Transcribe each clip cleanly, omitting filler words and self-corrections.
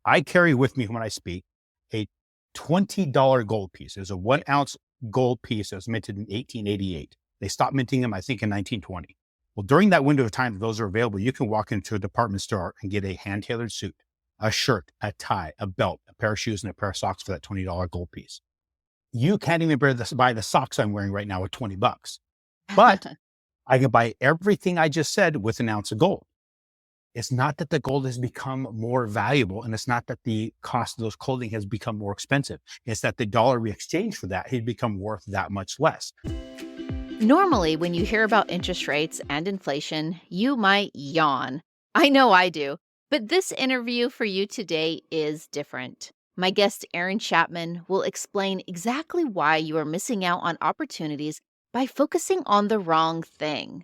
I carry with me when I speak a $20 gold piece. It's a 1 ounce gold piece that was minted in 1888. They stopped minting them, I think, in 1920. Well, during that window of time that those are available, you can walk into a department store and get a hand-tailored suit, a shirt, a tie, a belt, a pair of shoes, and a pair of socks for that $20 gold piece. You can't even buy the socks I'm wearing right now at $20. But I can buy everything I just said with an ounce of gold. It's not that the gold has become more valuable, and it's not that the cost of those clothing has become more expensive. It's that the dollar we exchange for that has become worth that much less. Normally, when you hear about interest rates and inflation, you might yawn. I know I do. But this interview for you today is different. My guest, Aaron Chapman, will explain exactly why you are missing out on opportunities by focusing on the wrong thing.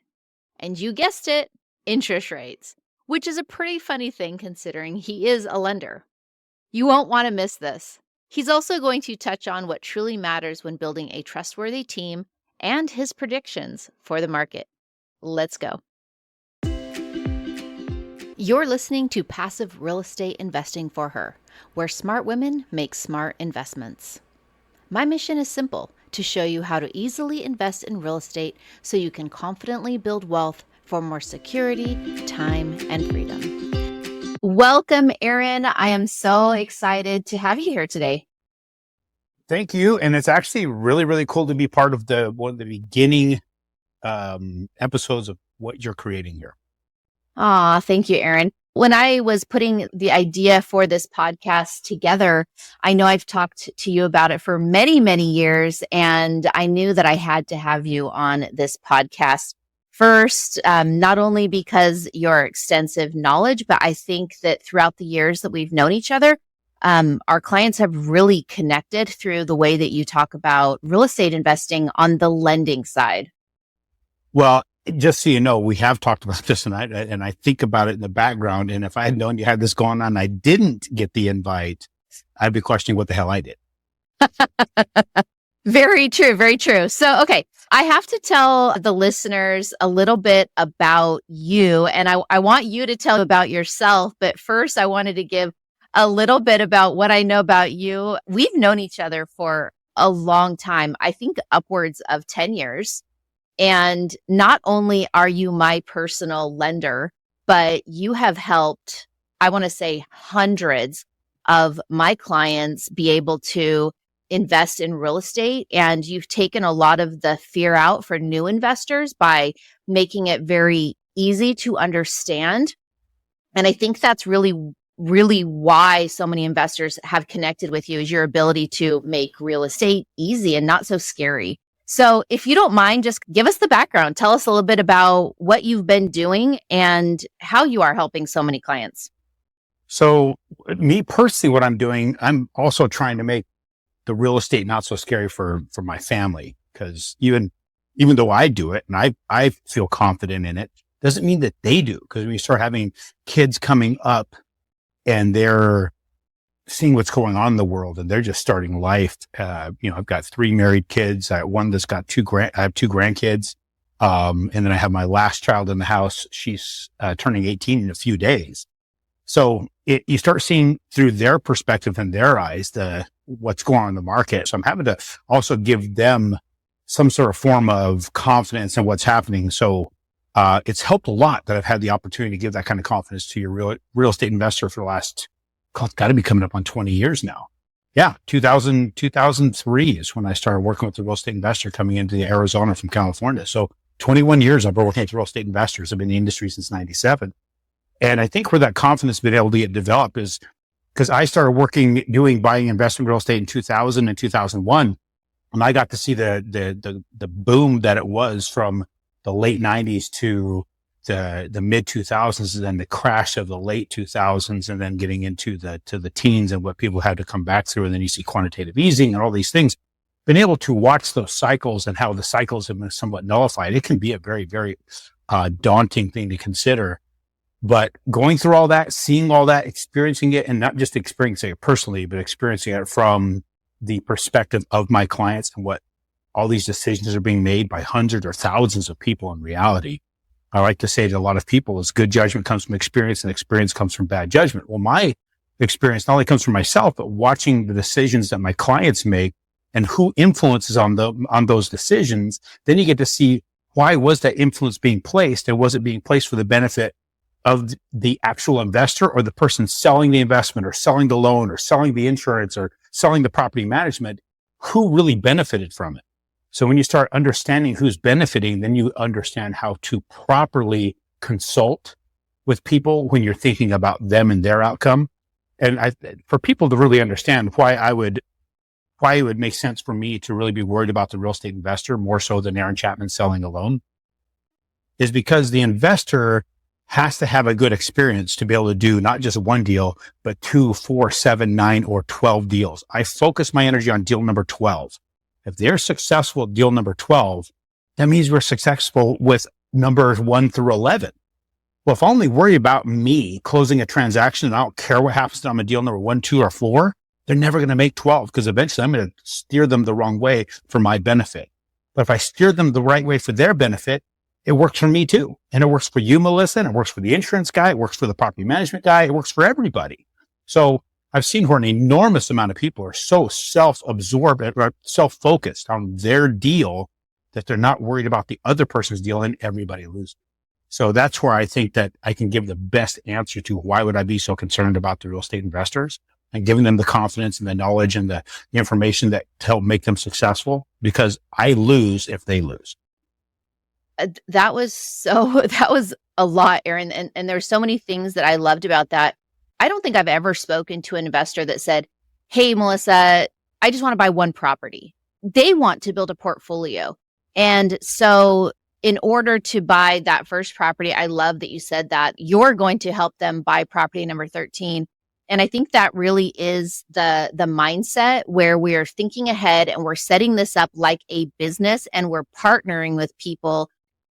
And you guessed it, interest rates, which is a pretty funny thing considering he is a lender. You won't want to miss this. He's also going to touch on what truly matters when building a trustworthy team and his predictions for the market. Let's go. You're listening to Passive Real Estate Investing for Her, where smart women make smart investments. My mission is simple, to show you how to easily invest in real estate so you can confidently build wealth for more security, time, and freedom. Welcome, Aaron. I am so excited to have you here today. Thank you. And it's actually really, really cool to be part of one of the beginning episodes of what you're creating here. Thank you, Aaron. When I was putting the idea for this podcast together, I know I've talked to you about it for many, many years, and I knew that I had to have you on this podcast. First, not only because your extensive knowledge, but I think that throughout the years that we've known each other, our clients have really connected through the way that you talk about real estate investing on the lending side. Well, just so you know, we have talked about this, and I think about it in the background. And if I had known you had this going on, I didn't get the invite, I'd be questioning what the hell I did. Very true. Very true. So, okay, I have to tell the listeners a little bit about you, and I want you to tell about yourself. But first, I wanted to give a little bit about what I know about you. We've known each other for a long time, I think upwards of 10 years. And not only are you my personal lender, but you have helped, I want to say, hundreds of my clients be able to invest in real estate. And you've taken a lot of the fear out for new investors by making it very easy to understand. And I think that's really why so many investors have connected with you, is your ability to make real estate easy and not so scary. So if you don't mind, just give us the background. Tell us a little bit about what you've been doing and how you are helping so many clients. So me personally, what I'm doing, I'm also trying to make the real estate not so scary for my family, because even though I do it and I feel confident in it, doesn't mean that they do. Because when you start having kids coming up and they're seeing what's going on in the world and they're just starting life. I've got 3 married kids. I have 2 grandkids. And then I have my last child in the house. She's turning 18 in a few days. So you start seeing through their perspective and their eyes, what's going on in the market. So I'm having to also give them some sort of form of confidence in what's happening. So it's helped a lot that I've had the opportunity to give that kind of confidence to your real estate investor for the last, it's got to be coming up on 20 years now. Yeah. 2003 is when I started working with the real estate investor coming into Arizona from California. So 21 years I've been working with real estate investors. I've been in the industry since 97. And I think where that confidence has been able to get developed is because I started buying investment real estate in 2000 and 2001. And I got to see the boom that it was from the late 90s to the mid 2000s, and then the crash of the late 2000s, and then getting into the teens and what people had to come back through. And then you see quantitative easing and all these things. Been able to watch those cycles and how the cycles have been somewhat nullified. It can be a very, very daunting thing to consider. But going through all that, seeing all that, experiencing it, and not just experiencing it personally, but experiencing it from the perspective of my clients and what all these decisions are being made by hundreds or thousands of people in reality. I like to say to a lot of people is good judgment comes from experience and experience comes from bad judgment. Well, my experience not only comes from myself, but watching the decisions that my clients make and who influences on those decisions. Then you get to see, why was that influence being placed, and was it being placed for the benefit of the actual investor or the person selling the investment or selling the loan or selling the insurance or selling the property management? Who really benefited from it? So when you start understanding who's benefiting, then you understand how to properly consult with people when you're thinking about them and their outcome. And for people to really understand why it would make sense for me to really be worried about the real estate investor more so than Aaron Chapman selling a loan, is because the investor has to have a good experience to be able to do not just one deal, but 2, 4, 7, 9, or 12 deals. I focus my energy on deal number 12. If they're successful at deal number 12, that means we're successful with numbers 1 through 11. Well, if I only worry about me closing a transaction and I don't care what happens to them on deal number 1, 2, or 4, they're never going to make 12, because eventually I'm going to steer them the wrong way for my benefit. But if I steer them the right way for their benefit, it works for me too. And it works for you, Melissa, and it works for the insurance guy. It works for the property management guy. It works for everybody. So I've seen where an enormous amount of people are so self-absorbed or self-focused on their deal that they're not worried about the other person's deal, and everybody loses. So that's where I think that I can give the best answer to why would I be so concerned about the real estate investors, and giving them the confidence and the knowledge and the information that to help make them successful, because I lose if they lose. That was a lot, Aaron. And there's so many things that I loved about that. I don't think I've ever spoken to an investor that said, hey, Melissa, I just want to buy one property. They want to build a portfolio. And so in order to buy that first property, I love that you said that you're going to help them buy property number 13. And I think that really is the mindset where we are thinking ahead and we're setting this up like a business, and we're partnering with people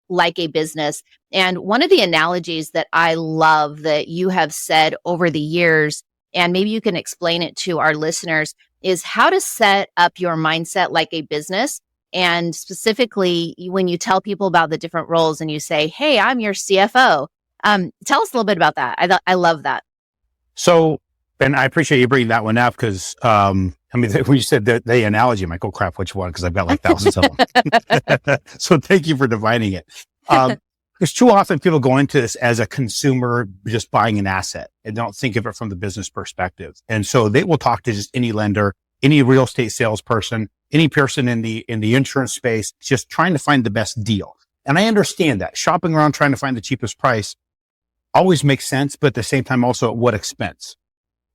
like a business. And one of the analogies that I love that you have said over the years, and maybe you can explain it to our listeners, is how to set up your mindset like a business. And specifically, when you tell people about the different roles and you say, hey, I'm your CFO. Tell us a little bit about that. I love that. So, and I appreciate you bringing that one up, because, when you said the analogy, I'm like, oh crap, which one? Because I've got like thousands of them. So thank you for defining it. Because too often people go into this as a consumer just buying an asset and don't think of it from the business perspective. And so they will talk to just any lender, any real estate salesperson, any person in the insurance space, just trying to find the best deal. And I understand that shopping around trying to find the cheapest price always makes sense, but at the same time also at what expense?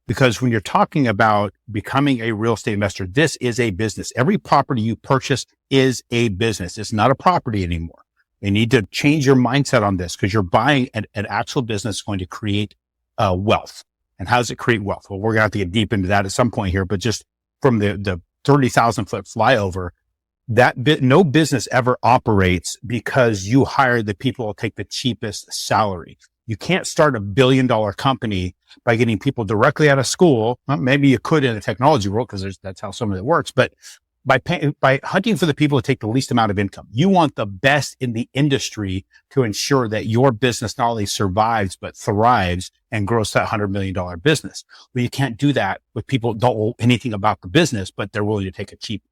Because when you're talking about becoming a real estate investor, this is a business. Every property you purchase is a business. It's not a property anymore. You need to change your mindset on this, because you're buying an actual business going to create wealth. And how does it create wealth? Well, we're going to have to get deep into that at some point here, but just from the 30,000 foot flyover, no business ever operates because you hire the people who take the cheapest salary. You can't start $1 billion company by getting people directly out of school. Well, maybe you could in the technology world, because that's how some of it works. But by hunting for the people who take the least amount of income, you want the best in the industry to ensure that your business not only survives, but thrives and grows to that $100 million business. Well, you can't do that with people who don't know anything about the business, but they're willing to take a cheap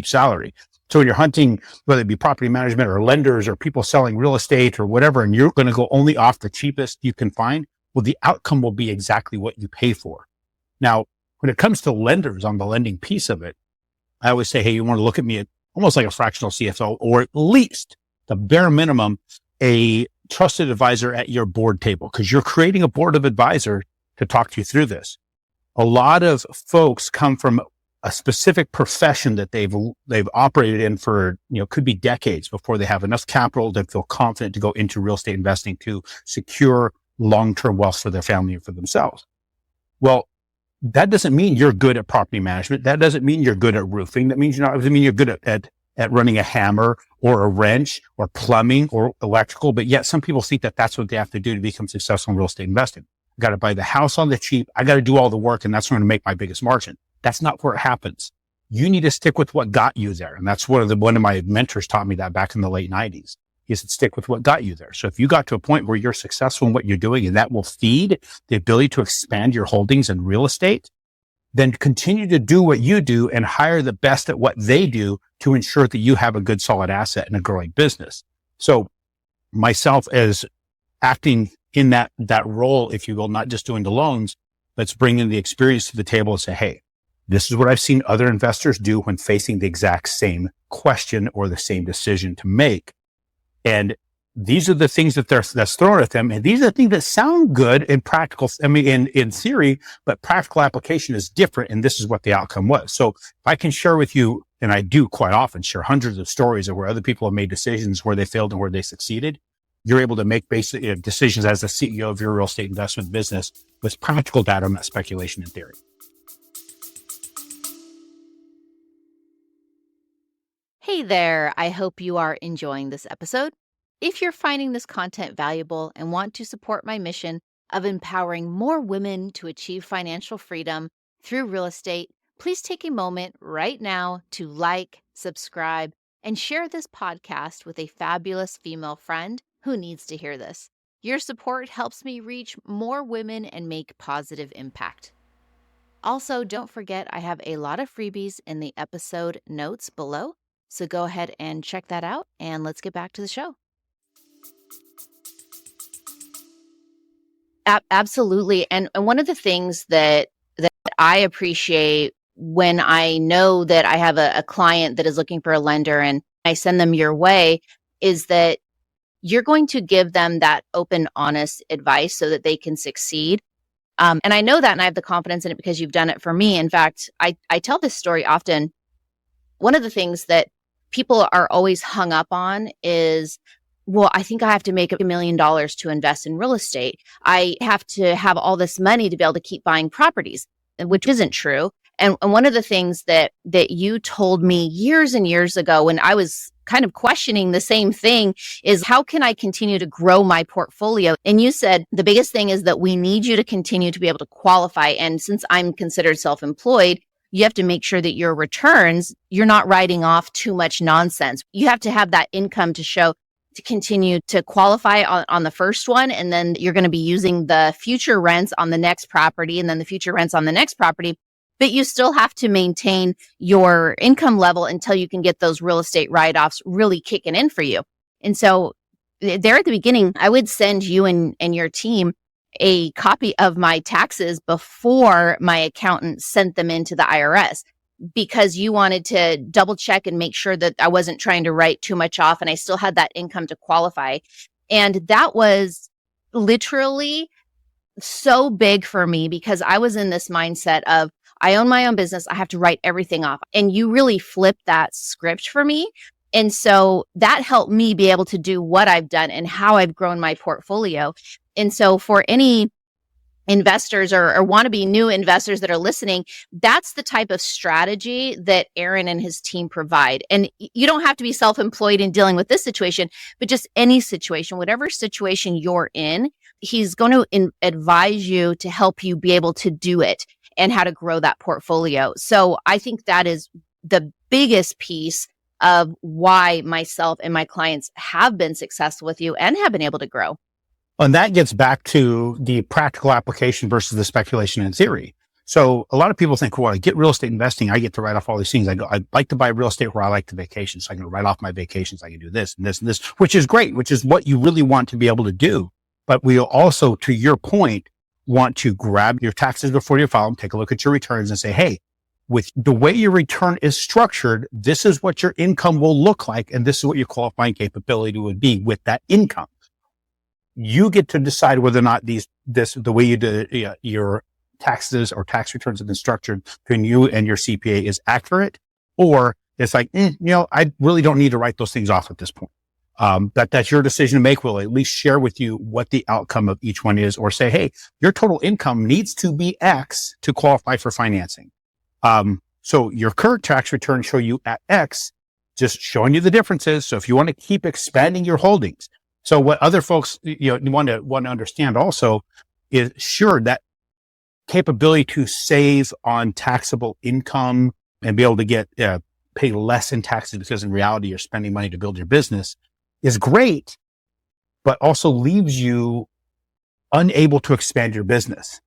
salary. So when you're hunting, whether it be property management or lenders or people selling real estate or whatever, and you're going to go only off the cheapest you can find, well, the outcome will be exactly what you pay for. Now, when it comes to lenders on the lending piece of it, I always say, hey, you want to look at me almost like a fractional CFO, or at least the bare minimum, a trusted advisor at your board table, because you're creating a board of advisors to talk to you through this. A lot of folks come from a specific profession that they've operated in for, could be decades before they have enough capital to feel confident to go into real estate investing to secure long-term wealth for their family and for themselves. Well, that doesn't mean you're good at property management. That doesn't mean you're good at roofing. That means doesn't mean you're good at running a hammer or a wrench or plumbing or electrical. But yet some people think that that's what they have to do to become successful in real estate investing. I got to buy the house on the cheap. I got to do all the work, and that's going to make my biggest margin. That's not where it happens. You need to stick with what got you there. And that's one of my mentors taught me that back in the late 90s. He said, stick with what got you there. So if you got to a point where you're successful in what you're doing and that will feed the ability to expand your holdings in real estate, then continue to do what you do and hire the best at what they do to ensure that you have a good, solid asset and a growing business. So myself as acting in that role, if you will, not just doing the loans, let's bring in the experience to the table and say, hey, this is what I've seen other investors do when facing the exact same question or the same decision to make. And these are the things that's thrown at them. And these are the things that sound good in practical, in theory, but practical application is different. And this is what the outcome was. So if I can share with you, and I do quite often share hundreds of stories of where other people have made decisions where they failed and where they succeeded, you're able to make basic decisions as the CEO of your real estate investment business with practical data, not speculation and theory. Hey there. I hope you are enjoying this episode. If you're finding this content valuable and want to support my mission of empowering more women to achieve financial freedom through real estate, please take a moment right now to like, subscribe, and share this podcast with a fabulous female friend who needs to hear this. Your support helps me reach more women and make positive impact. Also, don't forget I have a lot of freebies in the episode notes below, so go ahead and check that out, and let's get back to the show. Absolutely. And one of the things that I appreciate when I know that I have a client that is looking for a lender and I send them your way is that you're going to give them that open, honest advice so that they can succeed. And I know that, and I have the confidence in it because you've done it for me. In fact, I tell this story often. One of the things that people are always hung up on is, well, I think I have to make $1 million to invest in real estate. I have to have all this money to be able to keep buying properties, which isn't true. And one of the things that you told me years and years ago when I was kind of questioning the same thing is, how can I continue to grow my portfolio? And you said the biggest thing is that we need you to continue to be able to qualify. And since I'm considered self-employed, you have to make sure that your returns, you're not writing off too much nonsense. You have to have that income to show to continue to qualify on the first one. And then you're going to be using the future rents on the next property and then the future rents on the next property. But you still have to maintain your income level until you can get those real estate write-offs really kicking in for you. And so there at the beginning, I would send you and your team a copy of my taxes before my accountant sent them into the IRS, because you wanted to double check and make sure that I wasn't trying to write too much off and I still had that income to qualify. And that was literally so big for me because I was in this mindset of, I own my own business. I have to write everything off. And you really flipped that script for me. And so that helped me be able to do what I've done and how I've grown my portfolio. And so for any investors or wannabe new investors that are listening, that's the type of strategy that Aaron and his team provide. And you don't have to be self-employed in dealing with this situation, but just any situation, whatever situation you're in, he's going to advise you to help you be able to do it and how to grow that portfolio. So I think that is the biggest piece of why myself and my clients have been successful with you and have been able to grow. And that gets back to the practical application versus the speculation and theory. So a lot of people think, well, I get real estate investing, I get to write off all these things. I'd like to buy real estate where I like to vacation. So I can write off my vacations. I can do this and this and this, which is great, which is what you really want to be able to do. But we also, to your point, want to grab your taxes before you file them, take a look at your returns and say, hey, with the way your return is structured, this is what your income will look like. And this is what your qualifying capability would be with that income. You get to decide whether or not the way you do your taxes or tax returns have been structured between you and your CPA is accurate, or it's like, I really don't need to write those things off at this point. That's your decision to make. We'll at least share with you what the outcome of each one is, or say, hey, your total income needs to be X to qualify for financing. So your current tax returns show you at X, just showing you the differences. So if you want to keep expanding your holdings, so what other folks want to understand also is, sure, that capability to save on taxable income and be able to get pay less in taxes because in reality you're spending money to build your business is great, but also leaves you unable to expand your business.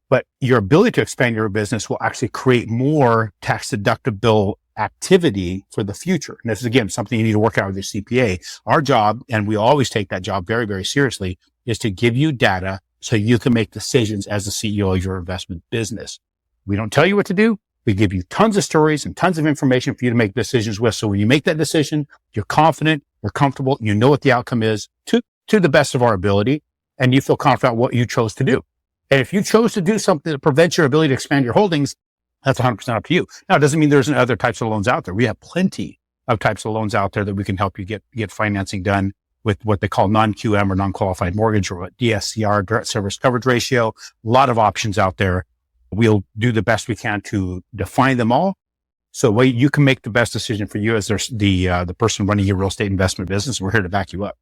But your ability to expand your business will actually create more tax deductible activity for the future. And this is, again, something you need to work out with your CPA. Our job, and we always take that job very, very seriously, is to give you data so you can make decisions as the CEO of your investment business. We don't tell you what to do. We give you tons of stories and tons of information for you to make decisions with. So when you make that decision, you're confident, you're comfortable, you know what the outcome is to the best of our ability, and you feel confident what you chose to do. And if you chose to do something that prevents your ability to expand your holdings, that's 100% up to you. Now, it doesn't mean there's other types of loans out there. We have plenty of types of loans out there that we can help you get financing done with what they call non-QM or non-qualified mortgage, or what DSCR, direct service coverage ratio. A lot of options out there. We'll do the best we can to define them all. So you can make the best decision for you as the person running your real estate investment business. We're here to back you up.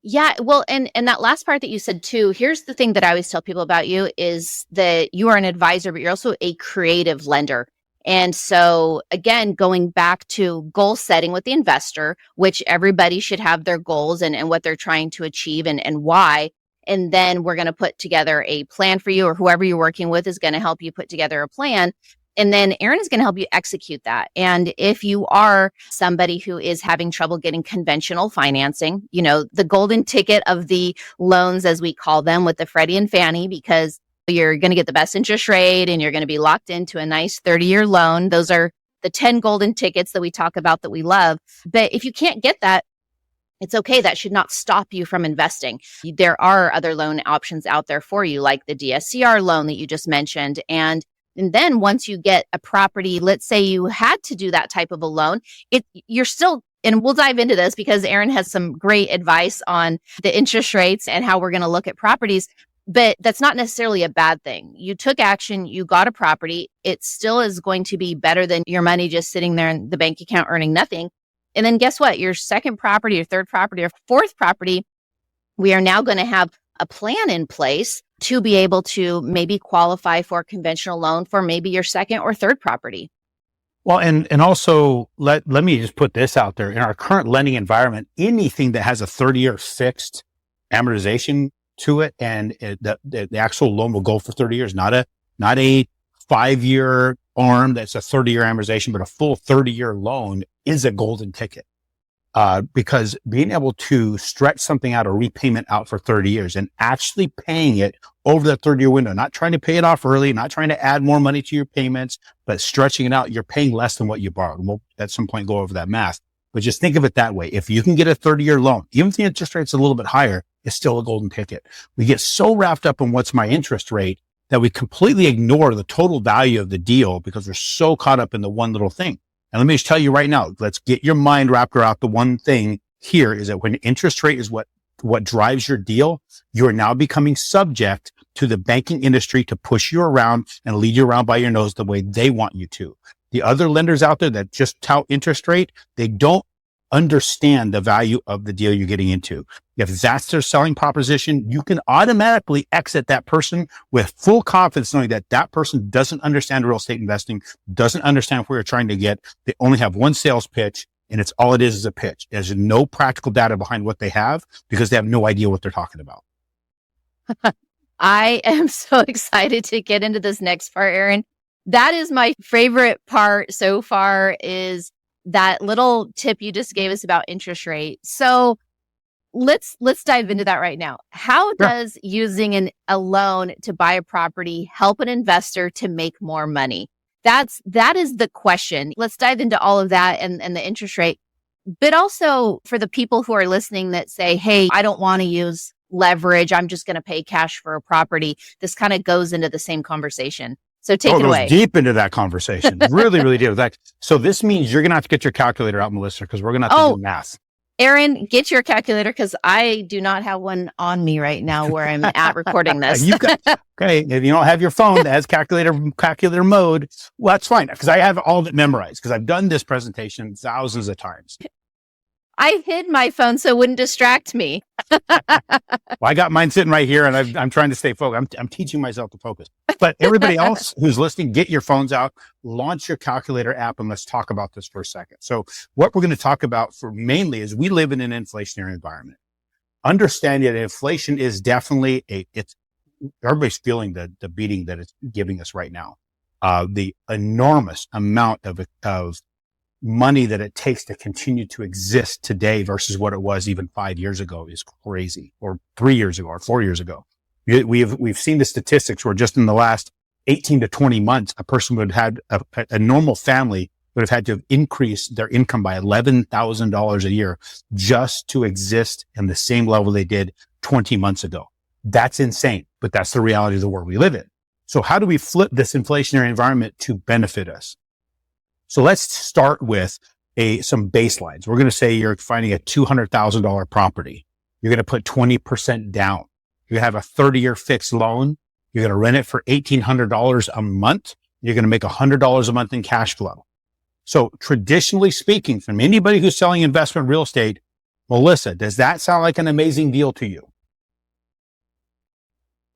Yeah, well, and that last part that you said too, here's the thing that I always tell people about you is that you are an advisor, but you're also a creative lender. And so again, going back to goal setting with the investor, which everybody should have their goals and what they're trying to achieve and why. And then we're going to put together a plan for you, or whoever you're working with is going to help you put together a plan. And then Aaron is going to help you execute that. And if you are somebody who is having trouble getting conventional financing, the golden ticket of the loans, as we call them, with the Freddie and Fannie, because you're going to get the best interest rate and you're going to be locked into a nice 30-year loan. Those are the 10 golden tickets that we talk about that we love. But if you can't get that, it's okay. That should not stop you from investing. There are other loan options out there for you, like the DSCR loan that you just mentioned. And then once you get a property, let's say you had to do that type of a loan, you're still, and we'll dive into this because Aaron has some great advice on the interest rates and how we're going to look at properties, but that's not necessarily a bad thing. You took action, you got a property, it still is going to be better than your money just sitting there in the bank account earning nothing. And then guess what? Your second property, your third property, or fourth property, we are now going to have a plan in place to be able to maybe qualify for a conventional loan for maybe your second or third property. Well, and also let me just put this out there. In our current lending environment, anything that has a 30-year fixed amortization to it, and the actual loan will go for 30 years, not a 5-year arm that's a 30-year amortization, but a full 30-year loan is a golden ticket. Because being able to stretch something out, a repayment out for 30 years and actually paying it over that 30-year window, not trying to pay it off early, not trying to add more money to your payments, but stretching it out, you're paying less than what you borrowed. We'll at some point go over that math, but just think of it that way. If you can get a 30-year loan, even if the interest rate's a little bit higher, it's still a golden ticket. We get so wrapped up in what's my interest rate that we completely ignore the total value of the deal because we're so caught up in the one little thing. And let me just tell you right now, let's get your mind wrapped around the one thing here is that when interest rate is what drives your deal, you are now becoming subject to the banking industry to push you around and lead you around by your nose the way they want you to. The other lenders out there that just tout interest rate, they don't understand the value of the deal you're getting into. If that's their selling proposition, you can automatically exit that person with full confidence knowing that that person doesn't understand real estate investing, doesn't understand where you're trying to get. They only have one sales pitch, and it's all it is a pitch. There's no practical data behind what they have because they have no idea what they're talking about. I am so excited to get into this next part, Aaron. That is my favorite part so far, is that little tip you just gave us about interest rate. So let's dive into that right now. How does using a loan to buy a property help an investor to make more money? That is the question. Let's dive into all of that and the interest rate, but also for the people who are listening that say, hey, I don't want to use leverage. I'm just going to pay cash for a property. This kind of goes into the same conversation. So take it away. Deep into that conversation. Really, really deep. So this means you're going to have to get your calculator out, Melissa, because we're going to have to do math. Aaron, get your calculator because I do not have one on me right now where I'm at recording this. Okay. If you don't have your phone that has calculator mode, well, that's fine because I have all of it memorized because I've done this presentation thousands of times. I hid my phone so it wouldn't distract me. Well, I got mine sitting right here, and I'm trying to stay focused. I'm teaching myself to focus. But everybody else who's listening, get your phones out, launch your calculator app, and let's talk about this for a second. So what we're going to talk about for mainly is we live in an inflationary environment. Understanding that inflation is definitely everybody's feeling the beating that it's giving us right now. The enormous amount of money that it takes to continue to exist today versus what it was even 5 years ago is crazy, or 3 years ago, or 4 years ago. We've seen the statistics where just in the last 18 to 20 months, a person would have had a normal family would have had to increase their income by $11,000 a year just to exist in the same level they did 20 months ago. That's insane, but that's the reality of the world we live in. So how do we flip this inflationary environment to benefit us? So let's start with some baselines. We're going to say you're finding a $200,000 property. You're going to put 20% down. You have a 30-year fixed loan. You're going to rent it for $1,800 a month. You're going to make $100 a month in cash flow. So traditionally speaking, from anybody who's selling investment real estate, Melissa, does that sound like an amazing deal to you?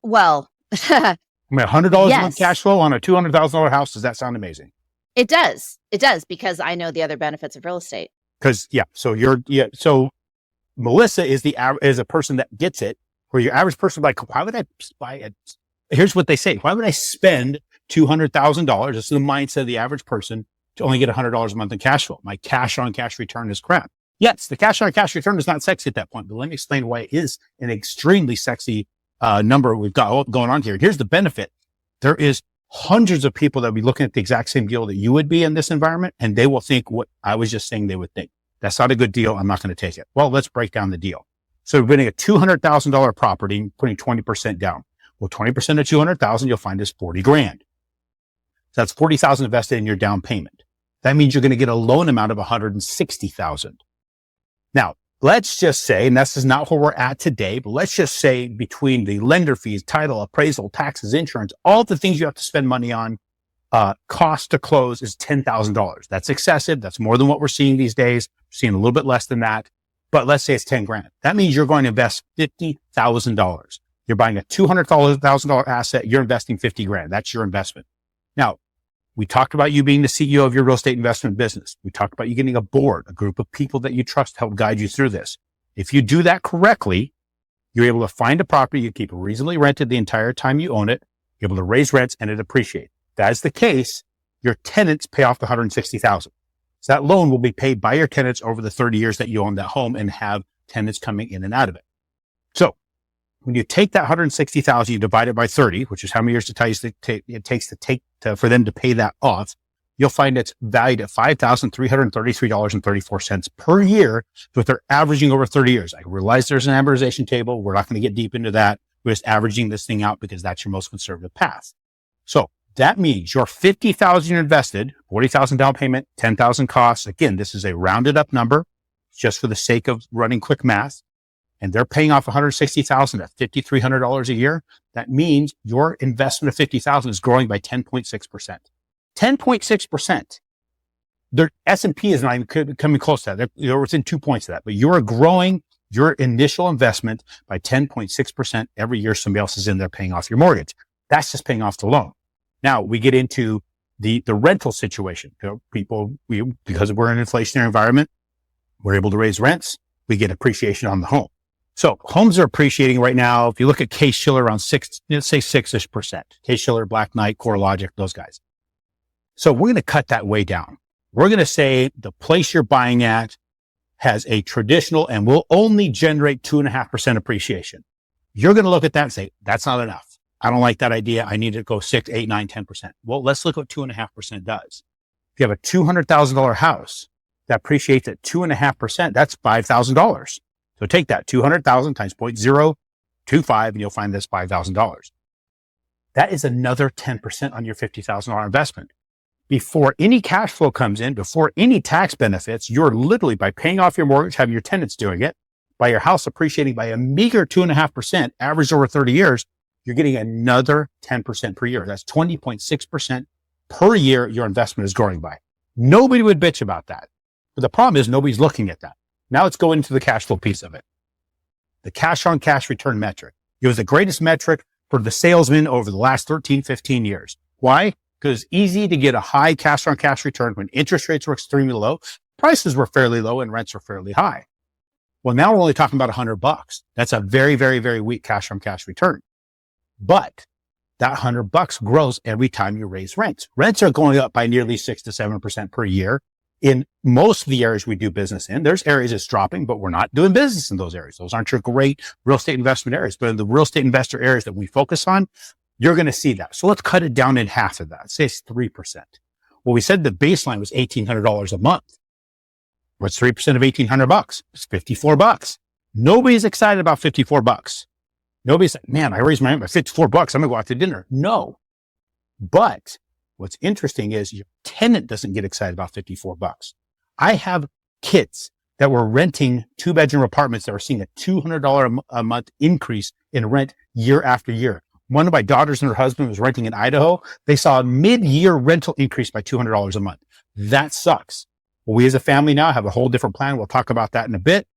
Well, I mean, $100 yes. a month cash flow on a $200,000 house. Does that sound amazing? It does. It does, because I know the other benefits of real estate. So Melissa is a person that gets it, where your average person like, why would I buy it? Here's what they say. Why would I spend $200,000? This is the mindset of the average person to only get $100 a month in cash flow. My cash on cash return is crap. Yes, the cash on cash return is not sexy at that point, but let me explain why it is an extremely sexy number we've got going on here. Here's the benefit. There is hundreds of people that will be looking at the exact same deal that you would be in this environment, and they will think what I was just saying they would think. That's not a good deal. I'm not going to take it. Well, let's break down the deal. So we're getting a $200,000 property, putting 20% down. Well, 20% of 200,000 you'll find is 40 grand. So that's 40,000 invested in your down payment. That means you're going to get a loan amount of 160,000. Now, let's just say, and this is not where we're at today, but let's just say between the lender fees, title, appraisal, taxes, insurance, all the things you have to spend money on, cost to close is $10,000. That's excessive. That's more than what we're seeing these days. We're seeing a little bit less than that, but let's say it's 10 grand. That means you're going to invest $50,000. You're buying a $200,000 asset. You're investing 50 grand. That's your investment. Now, we talked about you being the CEO of your real estate investment business. We talked about you getting a board, a group of people that you trust to help guide you through this. If you do that correctly, you're able to find a property you keep reasonably rented the entire time you own it. You're able to raise rents and it appreciates. If that is the case, your tenants pay off the $160,000. So that loan will be paid by your tenants over the 30 years that you own that home and have tenants coming in and out of it. So when you take that $160,000, you divide it by 30, which is how many years it takes for them to pay that off, you'll find it's valued at $5,333.34 per year, but they're averaging over 30 years. I realize there's an amortization table. We're not going to get deep into that. We're just averaging this thing out because that's your most conservative path. So that means your $50,000 you're invested, $40,000 down payment, $10,000 costs. Again, this is a rounded up number just for the sake of running quick math. And they're paying off $160,000 at $5,300 a year. That means your investment of $50,000 is growing by 10.6%. 10.6%. Their S&P is not even coming close to that. They're within 2 points of that, but you're growing your initial investment by 10.6% every year somebody else is in there paying off your mortgage. That's just paying off the loan. Now we get into the rental situation. Because we're in an inflationary environment, we're able to raise rents. We get appreciation on the home. So homes are appreciating right now. If you look at Case-Shiller around 6-ish%. Case-Shiller, Black Knight, CoreLogic, those guys. So we're going to cut that way down. We're going to say the place you're buying at has a traditional and will only generate 2.5% appreciation. You're going to look at that and say, that's not enough. I don't like that idea. I need to go 6, 8, 9, 10%. Well, let's look what 2.5% does. If you have a $200,000 house that appreciates at 2.5%, that's $5,000. So take that 200,000 times 0.025 and you'll find this $5,000. That is another 10% on your $50,000 investment. Before any cash flow comes in, before any tax benefits, you're literally, by paying off your mortgage, having your tenants doing it, by your house appreciating by a meager 2.5%, averaged over 30 years, you're getting another 10% per year. That's 20.6% per year your investment is growing by. Nobody would bitch about that. But the problem is nobody's looking at that. Now let's go into the cash flow piece of it. The cash on cash return metric. It was the greatest metric for the salesman over the last 13, 15 years. Why? Because it's easy to get a high cash on cash return when interest rates were extremely low, prices were fairly low, and rents were fairly high. Well, now we're only talking about $100. That's a very, very, very weak cash on cash return. But that $100 grows every time you raise rents. Rents are going up by nearly 6 to 7% per year in most of the areas we do business in. There's areas it's dropping, but we're not doing business in those areas. Those aren't your great real estate investment areas, but in the real estate investor areas that we focus on, you're going to see that. So let's cut it down in half of that. Say it's 3%. Well, we said the baseline was $1,800 a month. What's 3% of $1,800? It's $54. Nobody's excited about $54. Nobody's like, man, I raised my rent by $54. I'm going to go out to dinner. No. But what's interesting is your tenant doesn't get excited about $54. I have kids that were renting 2-bedroom apartments that were seeing a $200 a month increase in rent year after year. One of my daughters and her husband was renting in Idaho. They saw a mid-year rental increase by $200 a month. That sucks. Well, we as a family now have a whole different plan. We'll talk about that in a bit.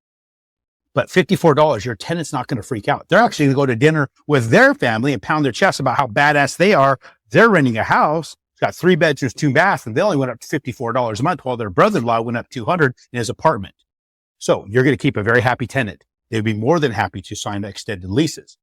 But $54, your tenant's not going to freak out. They're actually going to go to dinner with their family and pound their chest about how badass they are. They're renting a house. It's got 3 bedrooms, 2 baths, and they only went up to $54 a month while their brother-in-law went up $200 in his apartment. So you're going to keep a very happy tenant. They'd be more than happy to sign extended leases.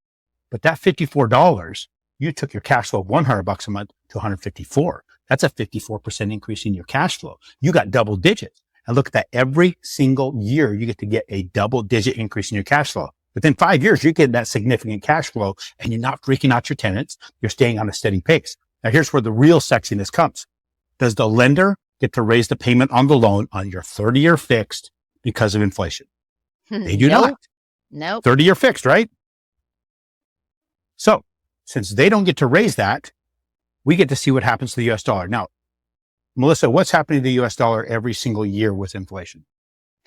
But that $54, you took your cash flow of $100 a month to $154. That's a 54% increase in your cash flow. You got double digits. And look at that. Every single year, you get to get a double digit increase in your cash flow. Within 5 years, you're getting that significant cash flow and you're not freaking out your tenants. You're staying on a steady pace. Now, here's where the real sexiness comes. Does the lender get to raise the payment on the loan on your 30-year fixed because of inflation? They do not. Nope. 30-year fixed, right? So since they don't get to raise that, we get to see what happens to the US dollar. Now, Melissa, what's happening to the US dollar every single year with inflation?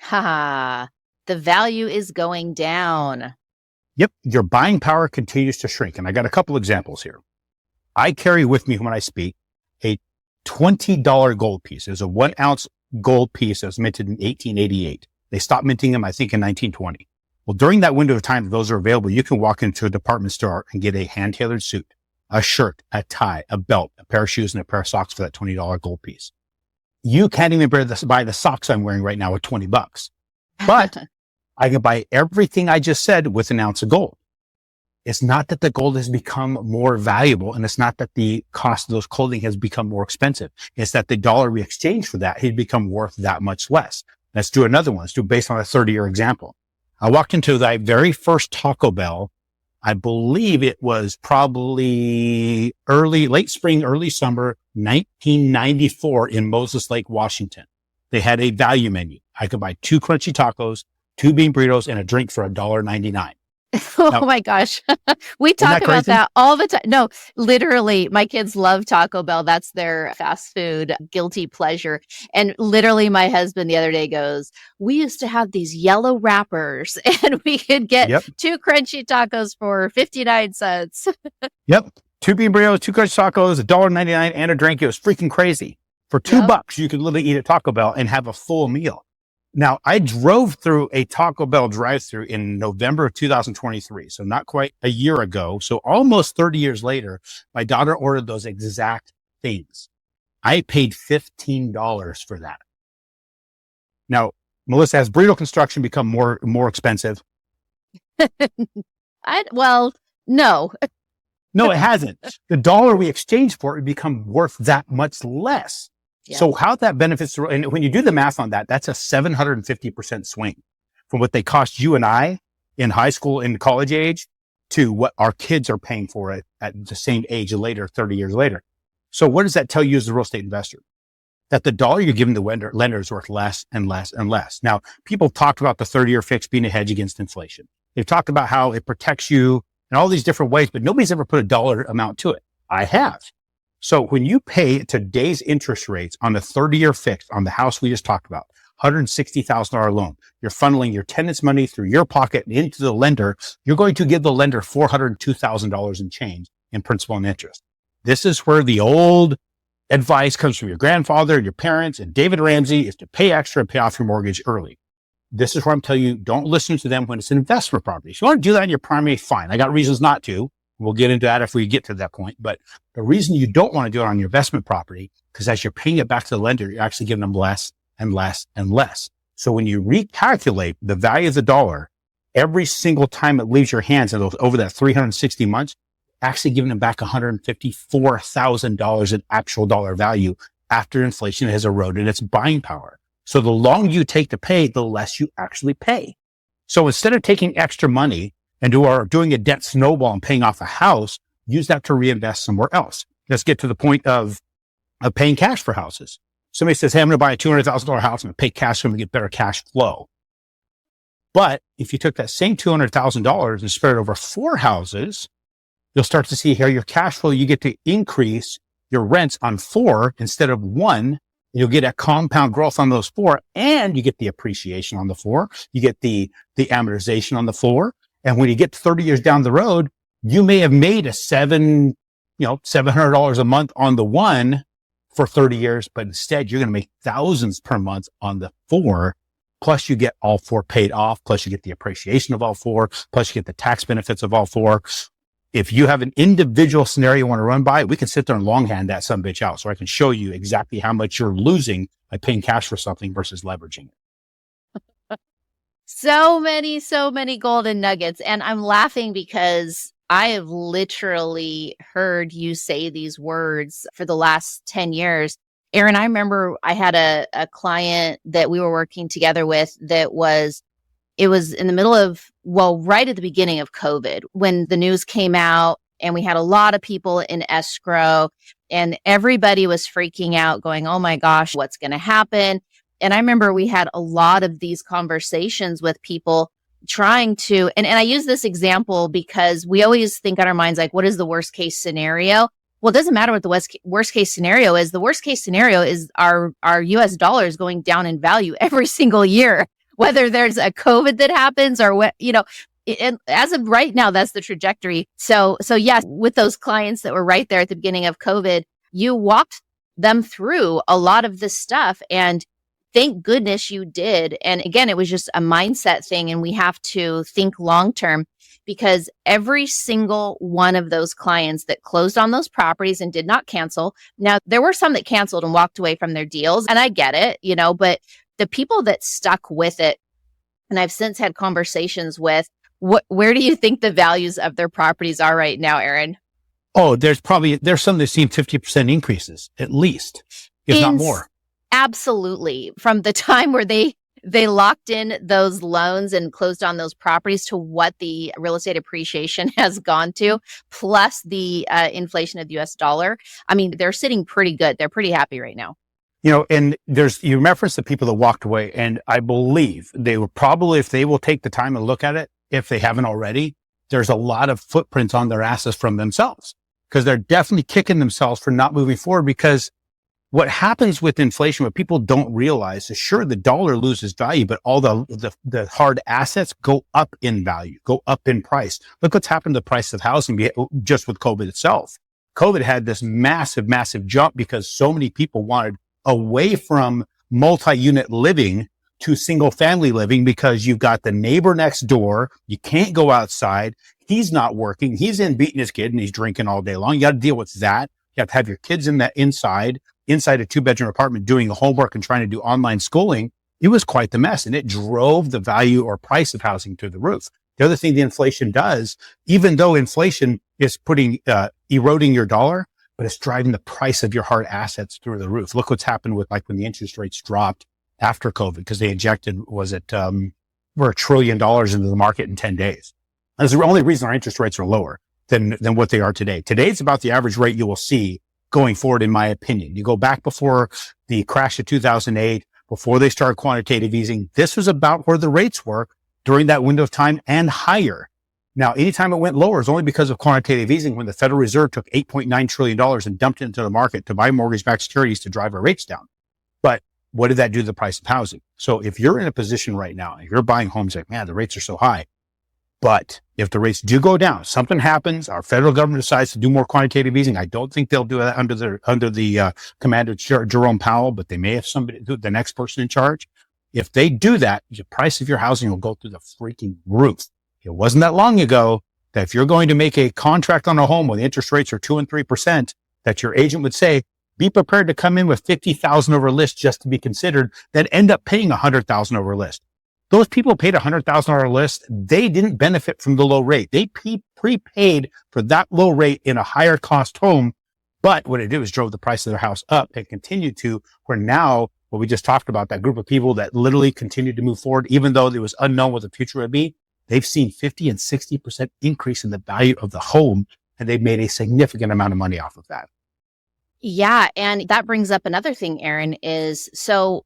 The value is going down. Yep. Your buying power continues to shrink. And I got a couple examples here. I carry with me when I speak a $20 gold piece. It's a 1 ounce gold piece that was minted in 1888. They stopped minting them, I think, in 1920. Well, during that window of time that those are available, you can walk into a department store and get a hand-tailored suit, a shirt, a tie, a belt, a pair of shoes, and a pair of socks for that $20 gold piece. You can't even buy the socks I'm wearing right now at $20. But I can buy everything I just said with an ounce of gold. It's not that the gold has become more valuable, and it's not that the cost of those clothing has become more expensive. It's that the dollar we exchange for that had become worth that much less. Let's do another one. Let's do based on a 30-year example. I walked into the very first Taco Bell. I believe it was probably late spring, early summer, 1994 in Moses Lake, Washington. They had a value menu. I could buy 2 crunchy tacos, 2 bean burritos, and a drink for $1.99. Oh my gosh. We talk about that all the time. No, literally, my kids love Taco Bell. That's their fast food guilty pleasure. And literally, my husband the other day goes, we used to have these yellow wrappers and we could get 2 crunchy tacos for 59 cents. Yep. 2 bean burritos, 2 crunchy tacos, $1.99, and a drink. It was freaking crazy. For $2, you could literally eat at Taco Bell and have a full meal. Now, I drove through a Taco Bell drive-thru in November of 2023, so not quite a year ago. So almost 30 years later, my daughter ordered those exact things. I paid $15 for that. Now, Melissa, has burrito construction become more expensive? Well, no. No, it hasn't. The dollar we exchange for it become worth that much less. Yeah. So how that benefits, and when you do the math on that, that's a 750% swing from what they cost you and I in high school and college age to what our kids are paying for it at the same age later, 30 years later. So what does that tell you as a real estate investor? That the dollar you're giving the lender is worth less and less and less. Now, people talked about the 30-year fix being a hedge against inflation. They've talked about how it protects you in all these different ways, but nobody's ever put a dollar amount to it. I have. So when you pay today's interest rates on the 30-year fix on the house we just talked about, $160,000 loan, you're funneling your tenant's money through your pocket and into the lender, you're going to give the lender $402,000 in change in principal and interest. This is where the old advice comes from your grandfather, your parents, and David Ramsey is to pay extra and pay off your mortgage early. this is where I'm telling you, don't listen to them when it's an investment property. If you want to do that in your primary, fine. I got reasons not to. We'll get into that if we get to that point. But the reason you don't want to do it on your investment property, because as you're paying it back to the lender, you're actually giving them less and less and less. So when you recalculate the value of the dollar, every single time it leaves your hands and over that 360 months, actually giving them back $154,000 in actual dollar value after inflation has eroded its buying power. So the longer you take to pay, the less you actually pay. So instead of taking extra money and doing a debt snowball and paying off a house, use that to reinvest somewhere else. Let's get to the point of paying cash for houses. Somebody says, hey, I'm going to buy a $200,000 house and pay cash for them to get better cash flow. But if you took that same $200,000 and spread it over 4 houses, you'll start to see here your cash flow. You get to increase your rents on 4 instead of 1. You'll get a compound growth on those 4, and you get the appreciation on the 4. You get the amortization on the 4. And when you get 30 years down the road, you may have made $700 a month on the 1 for 30 years, but instead you're going to make thousands per month on the 4. Plus you get all 4 paid off. Plus you get the appreciation of all 4. Plus you get the tax benefits of all 4. If you have an individual scenario you want to run by, we can sit there and longhand that some bitch out. So I can show you exactly how much you're losing by paying cash for something versus leveraging it. So many golden nuggets. And I'm laughing because I have literally heard you say these words for the last 10 years. Aaron, I remember I had a client that we were working together with it was in the middle of, right at the beginning of COVID, when the news came out and we had a lot of people in escrow and everybody was freaking out going, oh my gosh, what's going to happen? And I remember we had a lot of these conversations with people trying to, and I use this example because we always think in our minds, like, what is the worst case scenario? Well, it doesn't matter what the worst case scenario is. The worst case scenario is our US dollar is going down in value every single year, whether there's a COVID that happens or what, and as of right now, that's the trajectory. So yes, with those clients that were right there at the beginning of COVID, you walked them through a lot of this stuff, and thank goodness you did. And again, it was just a mindset thing, and we have to think long-term, because every single one of those clients that closed on those properties and did not cancel. Now, there were some that canceled and walked away from their deals, and I get it, but the people that stuck with it, and I've since had conversations with, where do you think the values of their properties are right now, Aaron? Oh, there's some that seem 50% increases, at least, if not more. Absolutely. From the time where they locked in those loans and closed on those properties to what the real estate appreciation has gone to, plus the inflation of the US dollar. I mean, they're sitting pretty good. They're pretty happy right now. And you reference the people that walked away, and I believe they will probably, if they will take the time and look at it, if they haven't already, there's a lot of footprints on their assets from themselves, because they're definitely kicking themselves for not moving forward. Because what happens with inflation, what people don't realize is, sure, the dollar loses value, but all the hard assets go up in value, go up in price. Look what's happened to the price of housing just with COVID itself. COVID had this massive, massive jump because so many people wanted away from multi-unit living to single family living, because you've got the neighbor next door. You can't go outside. He's not working. He's in beating his kid and he's drinking all day long. You got to deal with that. You have to have your kids inside a 2-bedroom apartment doing homework and trying to do online schooling. It was quite the mess, and it drove the value or price of housing through the roof. The other thing the inflation does, even though inflation is eroding your dollar, but it's driving the price of your hard assets through the roof. Look what's happened with, like, when the interest rates dropped after COVID, because they injected, over $1 trillion into the market in 10 days. That's the only reason our interest rates are lower than what they are today. Today, it's about the average rate you will see going forward, in my opinion. You go back before the crash of 2008, before they started quantitative easing, this was about where the rates were during that window of time and higher. Now, anytime it went lower, it's only because of quantitative easing, when the Federal Reserve took $8.9 trillion and dumped it into the market to buy mortgage-backed securities to drive our rates down. But what did that do to the price of housing? So if you're in a position right now, if you're buying homes, like, man, the rates are so high. But if the rates do go down, something happens, our federal government decides to do more quantitative easing. I don't think they'll do that under the command of Jerome Powell, but they may have the next person in charge. If they do that, the price of your housing will go through the freaking roof. It wasn't that long ago that if you're going to make a contract on a home where the interest rates are 2 and 3%, that your agent would say, be prepared to come in with 50,000 over list just to be considered, that end up paying 100,000 over list. Those people paid $100,000 list. They didn't benefit from the low rate. They prepaid for that low rate in a higher cost home. But what it did was drove the price of their house up and continued to, where now what we just talked about, that group of people that literally continued to move forward, even though it was unknown what the future would be, they've seen 50 and 60% increase in the value of the home. And they've made a significant amount of money off of that. Yeah. And that brings up another thing, Aaron, is so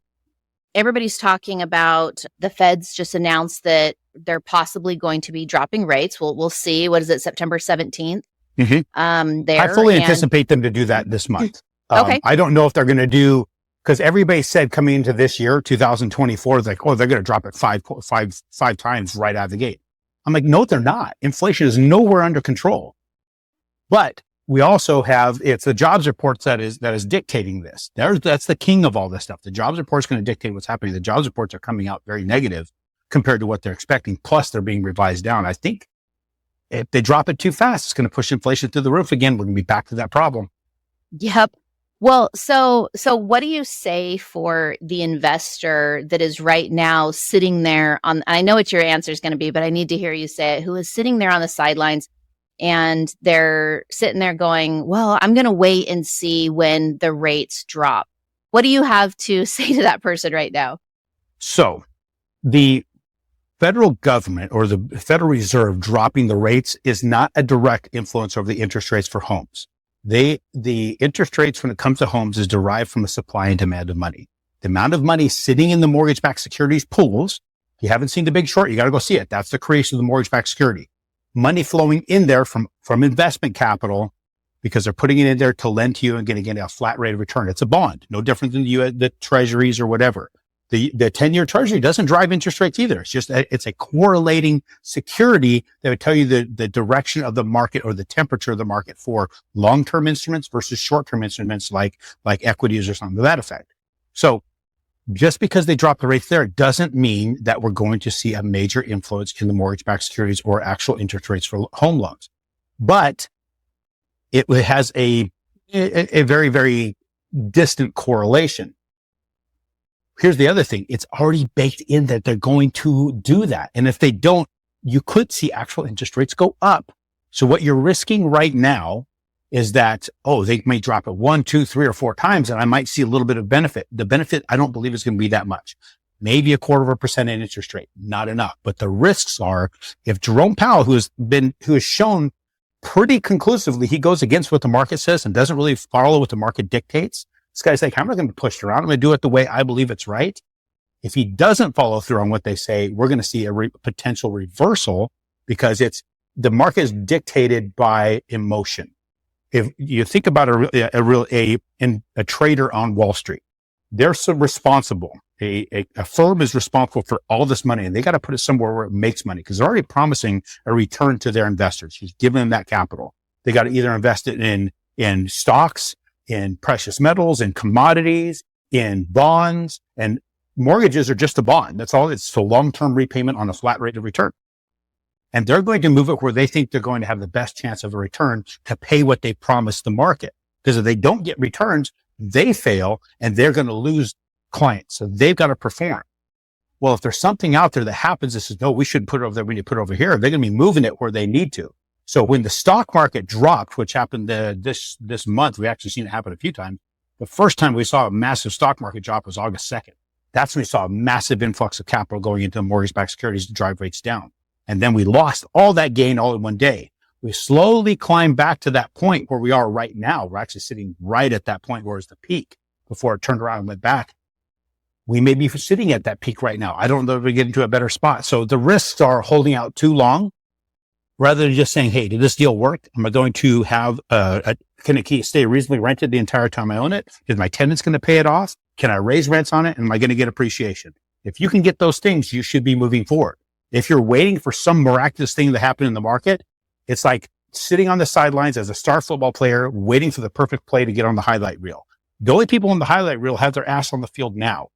everybody's talking about the Feds just announced that they're possibly going to be dropping rates. We'll see. What is it, September 17th? Mm-hmm. I fully anticipate them to do that this month. Okay. I don't know if they're going to do, because everybody said coming into this year, 2024, like, oh, they're going to drop it five times right out of the gate. I'm like, no, they're not. Inflation is nowhere under control. But we also have, it's the jobs reports that is dictating this. That's the king of all this stuff. The jobs report is going to dictate what's happening. The jobs reports are coming out very negative compared to what they're expecting. Plus they're being revised down. I think if they drop it too fast, it's going to push inflation through the roof again. We're going to be back to that problem. Yep. Well, so what do you say for the investor that is right now sitting there on, I know what your answer is going to be, but I need to hear you say it, who is sitting there on the sidelines and they're sitting there going, well, I'm going to wait and see when the rates drop. What do you have to say to that person right now? So the federal government or the Federal Reserve dropping the rates is not a direct influence over the interest rates for homes. The interest rates when it comes to homes is derived from a supply and demand of money. The amount of money sitting in the mortgage-backed securities pools, if you haven't seen The Big Short, you got to go see it. That's the creation of the mortgage-backed security. Money flowing in there from investment capital because they're putting it in there to lend to you and getting a flat rate of return. It's a bond, no different than the treasuries or whatever. The 10-year treasury doesn't drive interest rates either. It's just, it's a correlating security that would tell you the direction of the market or the temperature of the market for long-term instruments versus short-term instruments like equities or something to that effect. So just because they drop the rates there doesn't mean that we're going to see a major influence in the mortgage-backed securities or actual interest rates for home loans. But it has a very, very distant correlation. Here's the other thing. It's already baked in that they're going to do that. And if they don't, you could see actual interest rates go up. So what you're risking right now is that, they may drop it 1, 2, 3, or 4 times, and I might see a little bit of benefit. The benefit, I don't believe is going to be that much. Maybe 0.25% in interest rate, not enough. But the risks are, if Jerome Powell, who has shown pretty conclusively, he goes against what the market says and doesn't really follow what the market dictates. This guy's like, I'm not going to be pushed around. I'm going to do it the way I believe it's right. If he doesn't follow through on what they say, we're going to see a potential reversal because the market is dictated by emotion. If you think about a trader on Wall Street, they're so responsible. A firm is responsible for all this money and they got to put it somewhere where it makes money because they're already promising a return to their investors. He's giving them that capital. They got to either invest it in stocks, in precious metals, in commodities, in bonds, and mortgages are just a bond. That's all. It's a long-term repayment on a flat rate of return. And they're going to move it where they think they're going to have the best chance of a return to pay what they promised the market. Because if they don't get returns, they fail and they're going to lose clients. So they've got to perform. Well, if there's something out there that happens that says, no, we shouldn't put it over there, we need to put it over here, they're going to be moving it where they need to. So when the stock market dropped, which happened this month, we actually seen it happen a few times. The first time we saw a massive stock market drop was August 2nd. That's when we saw a massive influx of capital going into mortgage-backed securities to drive rates down. And then we lost all that gain all in one day. We slowly climbed back to that point where we are right now. We're actually sitting right at that point where it's the peak before it turned around and went back. We may be sitting at that peak right now. I don't know if we get into a better spot. So the risks are holding out too long rather than just saying, hey, did this deal work? Am I going to have can it stay reasonably rented the entire time I own it? Is my tenants going to pay it off? Can I raise rents on it? And am I going to get appreciation? If you can get those things, you should be moving forward. If you're waiting for some miraculous thing to happen in the market, it's like sitting on the sidelines as a star football player, waiting for the perfect play to get on the highlight reel. The only people on the highlight reel have their ass on the field now.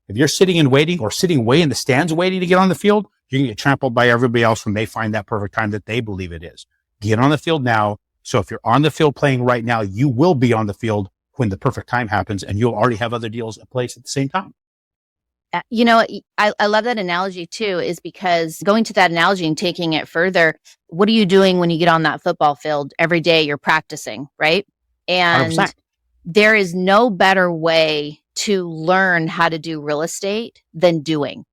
If you're sitting and waiting or sitting way in the stands waiting to get on the field, you can get trampled by everybody else when they find that perfect time that they believe it is. Get on the field now. So if you're on the field playing right now, you will be on the field when the perfect time happens, and you'll already have other deals in place at the same time. I love that analogy too, is because going to that analogy and taking it further, what are you doing when you get on that football field? Every day you're practicing, right? And 100%. there is no better way to learn how to do real estate than doing.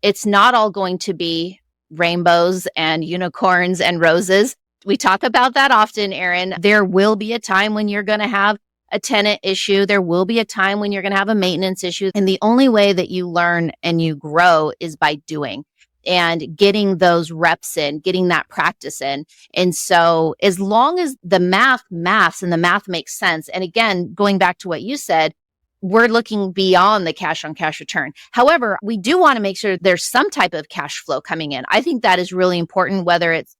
It's not all going to be rainbows and unicorns and roses. We talk about that often, Aaron. There will be a time when you're going to have a tenant issue. There will be a time when you're going to have a maintenance issue. And the only way that you learn and you grow is by doing and getting those reps in, getting that practice in. And so as long as the maths and the math makes sense. And again, going back to what you said, we're looking beyond the cash on cash return. However, we do want to make sure there's some type of cash flow coming in. I think that is really important, whether it's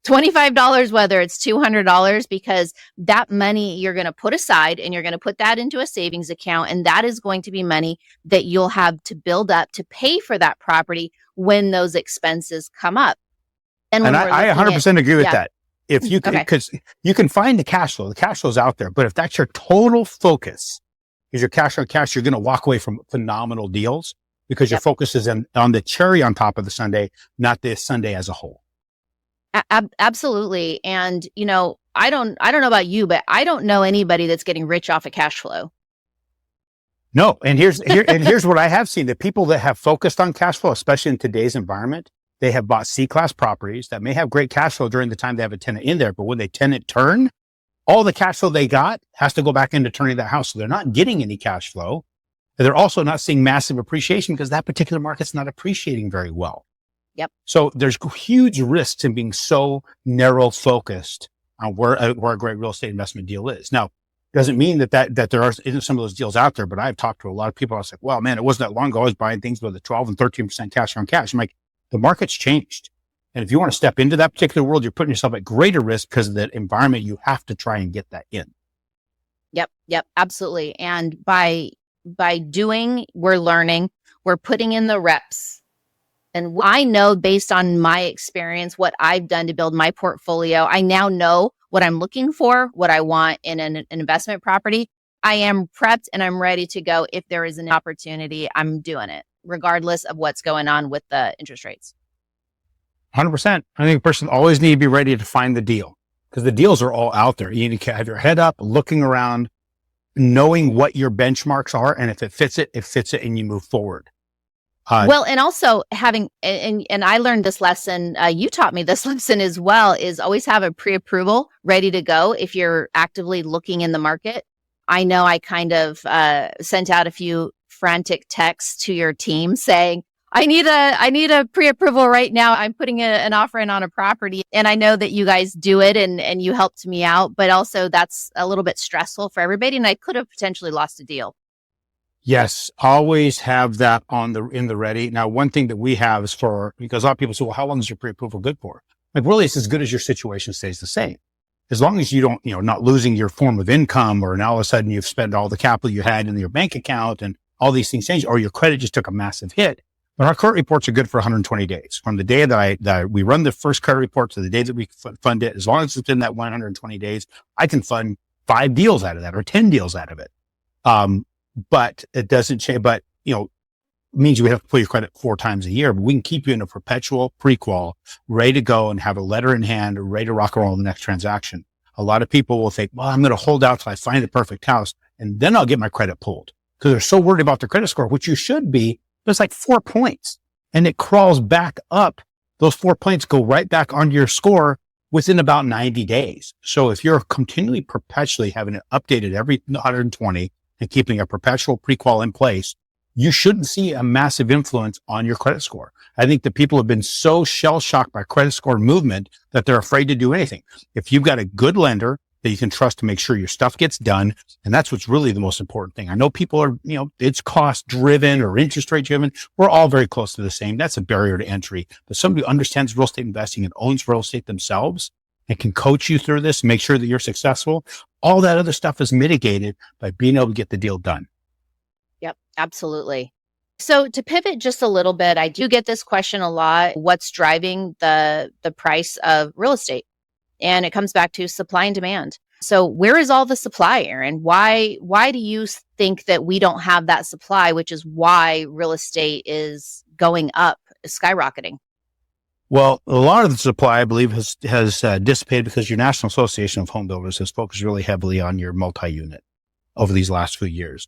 $25, whether it's $200, because that money you're going to put aside and you're going to put that into a savings account. And that is going to be money that you'll have to build up to pay for that property when those expenses come up. And I 100% agree with that. If you can, because you can find the cash flow's out there, but if that's your total focus is your cash on cash, you're going to walk away from phenomenal deals because your focus is on the cherry on top of the sundae, not the sundae as a whole. Absolutely. And, I don't know about you, but I don't know anybody that's getting rich off of cash flow. No. And here's what I have seen. The people that have focused on cash flow, especially in today's environment, they have bought C-class properties that may have great cash flow during the time they have a tenant in there. But when they tenant turn, all the cash flow they got has to go back into turning that house. So they're not getting any cash flow. And they're also not seeing massive appreciation because that particular market's not appreciating very well. Yep. So there's huge risks in being so narrow focused on where a great real estate investment deal is. Now, doesn't mean that there isn't some of those deals out there, but I've talked to a lot of people. I was like, well, man, it wasn't that long ago. I was buying things with a 12 and 13% cash on cash. I'm like, the market's changed. And if you want to step into that particular world, you're putting yourself at greater risk because of that environment. You have to try and get that in. Yep, absolutely. And by doing, we're learning, we're putting in the reps. And I know based on my experience, what I've done to build my portfolio, I now know what I'm looking for, what I want in an investment property. I am prepped and I'm ready to go. If there is an opportunity, I'm doing it, regardless of what's going on with the interest rates. 100%. I think a person always need to be ready to find the deal because the deals are all out there. You need to have your head up, looking around, knowing what your benchmarks are. And if it fits it, and you move forward. And also having, and I learned this lesson, you taught me this lesson as well, is always have a pre-approval ready to go if you're actively looking in the market. I know I kind of sent out a few frantic texts to your team saying, I need a pre-approval right now. I'm putting an offer in on a property. And I know that you guys do it and you helped me out, but also that's a little bit stressful for everybody. And I could have potentially lost a deal. Yes, always have that in the ready. Now, one thing that we have is because a lot of people say, well, how long is your pre-approval good for? Like, really, it's as good as your situation stays the same. As long as you don't, not losing your form of income, or now all of a sudden you've spent all the capital you had in your bank account and all these things change, or your credit just took a massive hit. But our credit reports are good for 120 days. From the day that we run the first credit report to the day that we fund it, as long as it's in that 120 days, I can fund 5 deals out of that or 10 deals out of it. But it doesn't change, means you have to pull your credit 4 times a year, but we can keep you in a perpetual pre-qual, ready to go and have a letter in hand, ready to rock and roll the next transaction. A lot of people will think, well, I'm going to hold out till I find the perfect house and then I'll get my credit pulled because they're so worried about their credit score, which you should be. But it's like 4 points and it crawls back up. Those 4 points go right back onto your score within about 90 days. So if you're continually perpetually having it updated every 120 and keeping a perpetual pre-qual in place, you shouldn't see a massive influence on your credit score. I think that people have been so shell-shocked by credit score movement that they're afraid to do anything. If you've got a good lender that you can trust to make sure your stuff gets done, and that's what's really the most important thing. I know people are, it's cost driven or interest rate driven. We're all very close to the same. That's a barrier to entry. But somebody who understands real estate investing and owns real estate themselves and can coach you through this, make sure that you're successful, all that other stuff is mitigated by being able to get the deal done. Yep, absolutely. So to pivot just a little bit, I do get this question a lot. What's driving the price of real estate? And it comes back to supply and demand. So where is all the supply, Aaron? Why do you think that we don't have that supply, which is why real estate is going up, skyrocketing? Well, a lot of the supply, I believe, has dissipated because your National Association of Home Builders has focused really heavily on your multi-unit over these last few years.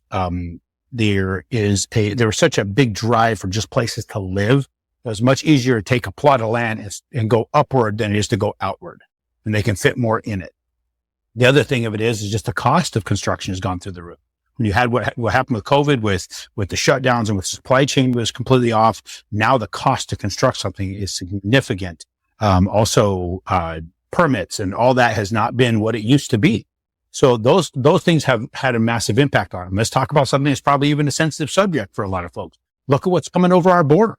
There was such a big drive for just places to live. It was much easier to take a plot of land and go upward than it is to go outward, and they can fit more in it. The other thing of it is just the cost of construction has gone through the roof. When you had what happened with COVID, with the shutdowns and with supply chain was completely off. Now the cost to construct something is significant. Also, permits and all that has not been what it used to be. So those things have had a massive impact on them. Let's talk about something that's probably even a sensitive subject for a lot of folks. Look at what's coming over our border.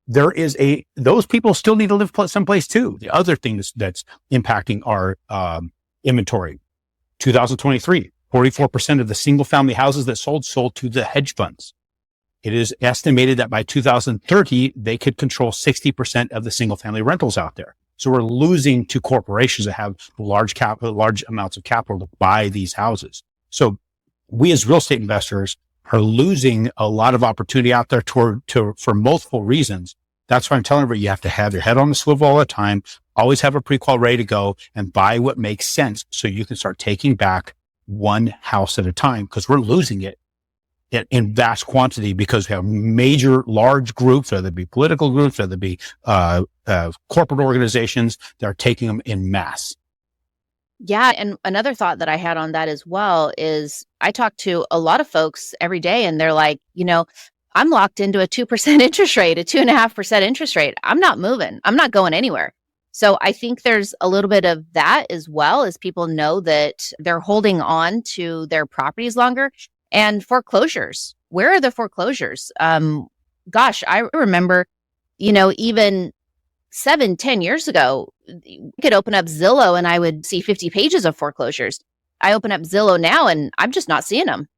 Those people still need to live someplace too. The other thing that's impacting our inventory, 2023. 44% of the single family houses that sold to the hedge funds. It is estimated that by 2030, they could control 60% of the single family rentals out there. So we're losing to corporations that have large amounts of capital to buy these houses. So we as real estate investors are losing a lot of opportunity out there for multiple reasons. That's why I'm telling everybody you have to have your head on the swivel all the time, always have a pre-qual ready to go and buy what makes sense so you can start taking back one house at a time, because we're losing it in vast quantity because we have major, large groups, whether it be political groups, whether it be corporate organizations, that are taking them in mass. Yeah. And another thought that I had on that as well is I talk to a lot of folks every day and they're like, I'm locked into a 2% interest rate, a 2.5% interest rate. I'm not moving. I'm not going anywhere. So I think there's a little bit of that as well, as people know that they're holding on to their properties longer. And foreclosures. Where are the foreclosures? Gosh, I remember, even 7-10 years ago, you could open up Zillow and I would see 50 pages of foreclosures. I open up Zillow now and I'm just not seeing them.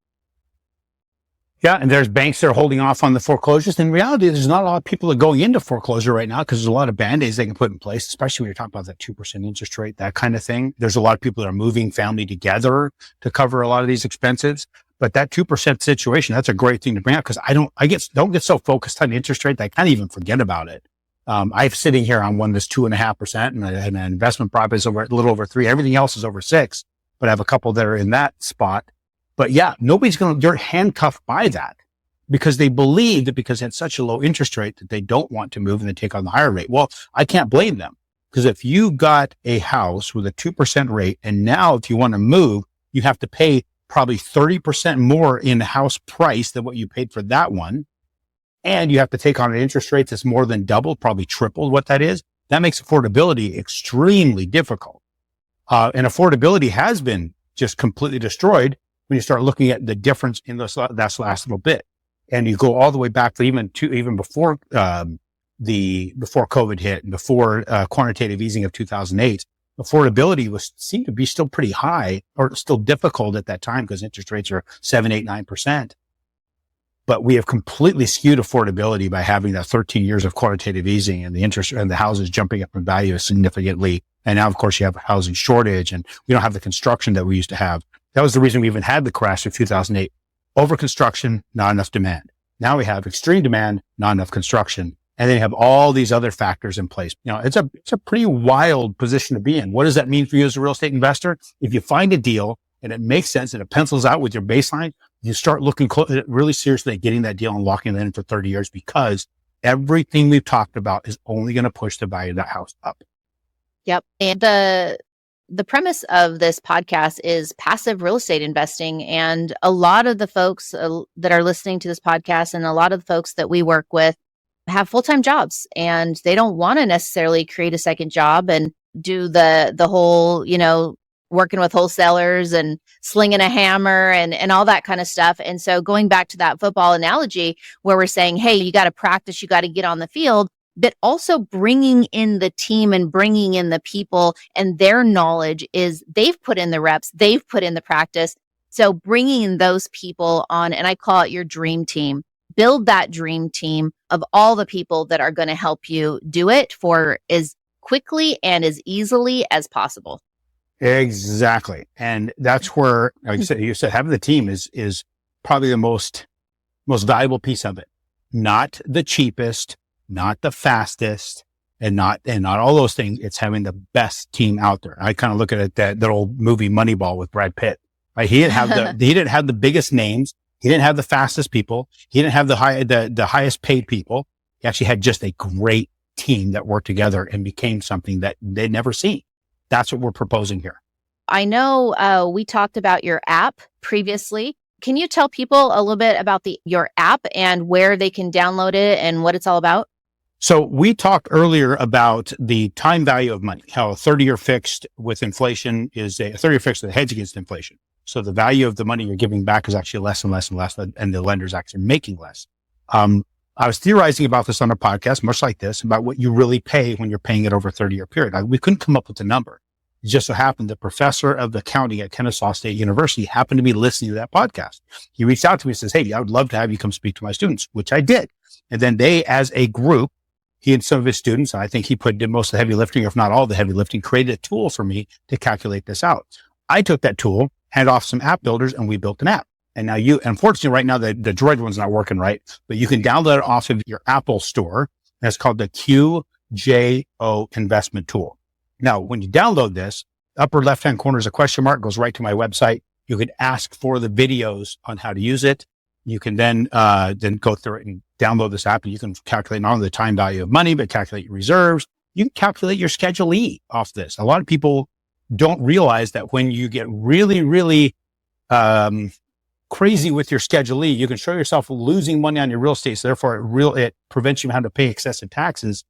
Yeah, and there's banks that are holding off on the foreclosures. In reality, there's not a lot of people that are going into foreclosure right now because there's a lot of band-aids they can put in place, especially when you're talking about that 2% interest rate, that kind of thing. There's a lot of people that are moving family together to cover a lot of these expenses. But that 2% situation, that's a great thing to bring up because don't get so focused on the interest rate that I can't even forget about it. I'm sitting here on one that's 2.5% and an investment property is a little over 3. Everything else is over 6, but I have a couple that are in that spot. But yeah, they're handcuffed by that because they believe that because it's such a low interest rate that they don't want to move and they take on the higher rate. Well, I can't blame them because if you got a house with a 2% rate and now if you want to move, you have to pay probably 30% more in the house price than what you paid for that one. And you have to take on an interest rate that's more than double, probably triple what that is. That makes affordability extremely difficult. And affordability has been just completely destroyed when you start looking at the difference in that last little bit. And you go all the way back to even before COVID hit and before quantitative easing of 2008, affordability seemed to be still pretty high or still difficult at that time because interest rates are 7, 8, 9%. But we have completely skewed affordability by having that 13 years of quantitative easing and the interest and the houses jumping up in value significantly. And now, of course, you have a housing shortage and we don't have the construction that we used to have. That was the reason we even had the crash of 2008. Overconstruction, not enough demand. Now we have extreme demand, not enough construction. And then you have all these other factors in place. It's a pretty wild position to be in. What does that mean for you as a real estate investor? If you find a deal and it makes sense and it pencils out with your baseline, you start looking really seriously at getting that deal and locking it in for 30 years because everything we've talked about is only going to push the value of that house up. Yep. And the premise of this podcast is passive real estate investing. And a lot of the folks that are listening to this podcast and a lot of the folks that we work with have full-time jobs and they don't want to necessarily create a second job and do the whole, working with wholesalers and slinging a hammer and all that kind of stuff. And so going back to that football analogy where we're saying, hey, you got to practice, you got to get on the field, but also bringing in the team and bringing in the people and their knowledge is they've put in the reps, they've put in the practice. So bringing in those people on, and I call it your dream team, build that dream team of all the people that are going to help you do it for as quickly and as easily as possible. Exactly. And that's where, like you said, having the team is probably the most valuable piece of it. Not the cheapest, not the fastest, and not all those things. It's having the best team out there. I kind of look at it, that old movie Moneyball with Brad Pitt. Right? He didn't have the biggest names. He didn't have the fastest people. He didn't have the highest paid people. He actually had just a great team that worked together and became something that they'd never seen. That's what we're proposing here. I know we talked about your app previously. Can you tell people a little bit about your app and where they can download it and what it's all about? So we talked earlier about the time value of money, how a 30-year fixed with inflation is a 30-year fixed that hedge against inflation. So the value of the money you're giving back is actually less and less and less, and the lender's actually making less. I was theorizing about this on a podcast, much like this, about what you really pay when you're paying it over a 30-year period. We couldn't come up with a number. It just so happened the professor of the accounting at Kennesaw State University happened to be listening to that podcast. He reached out to me and says, "Hey, I would love to have you come speak to my students," which I did. And then they, as a group, he and some of his students, I think he did most of the heavy lifting, if not all the heavy lifting, created a tool for me to calculate this out. I took that tool, handed off some app builders, and we built an app. And now unfortunately, right now, the Droid one's not working right, but you can download it off of your Apple store. That's called the QJO investment tool. Now, when you download this, upper left-hand corner is a question mark, goes right to my website. You can ask for the videos on how to use it. You can then go through it and download this app, and you can calculate not only the time value of money, but calculate your reserves. You can calculate your Schedule E off this. A lot of people don't realize that when you get really, really crazy with your Schedule E, you can show yourself losing money on your real estate. So therefore, it prevents you from having to pay excessive taxes.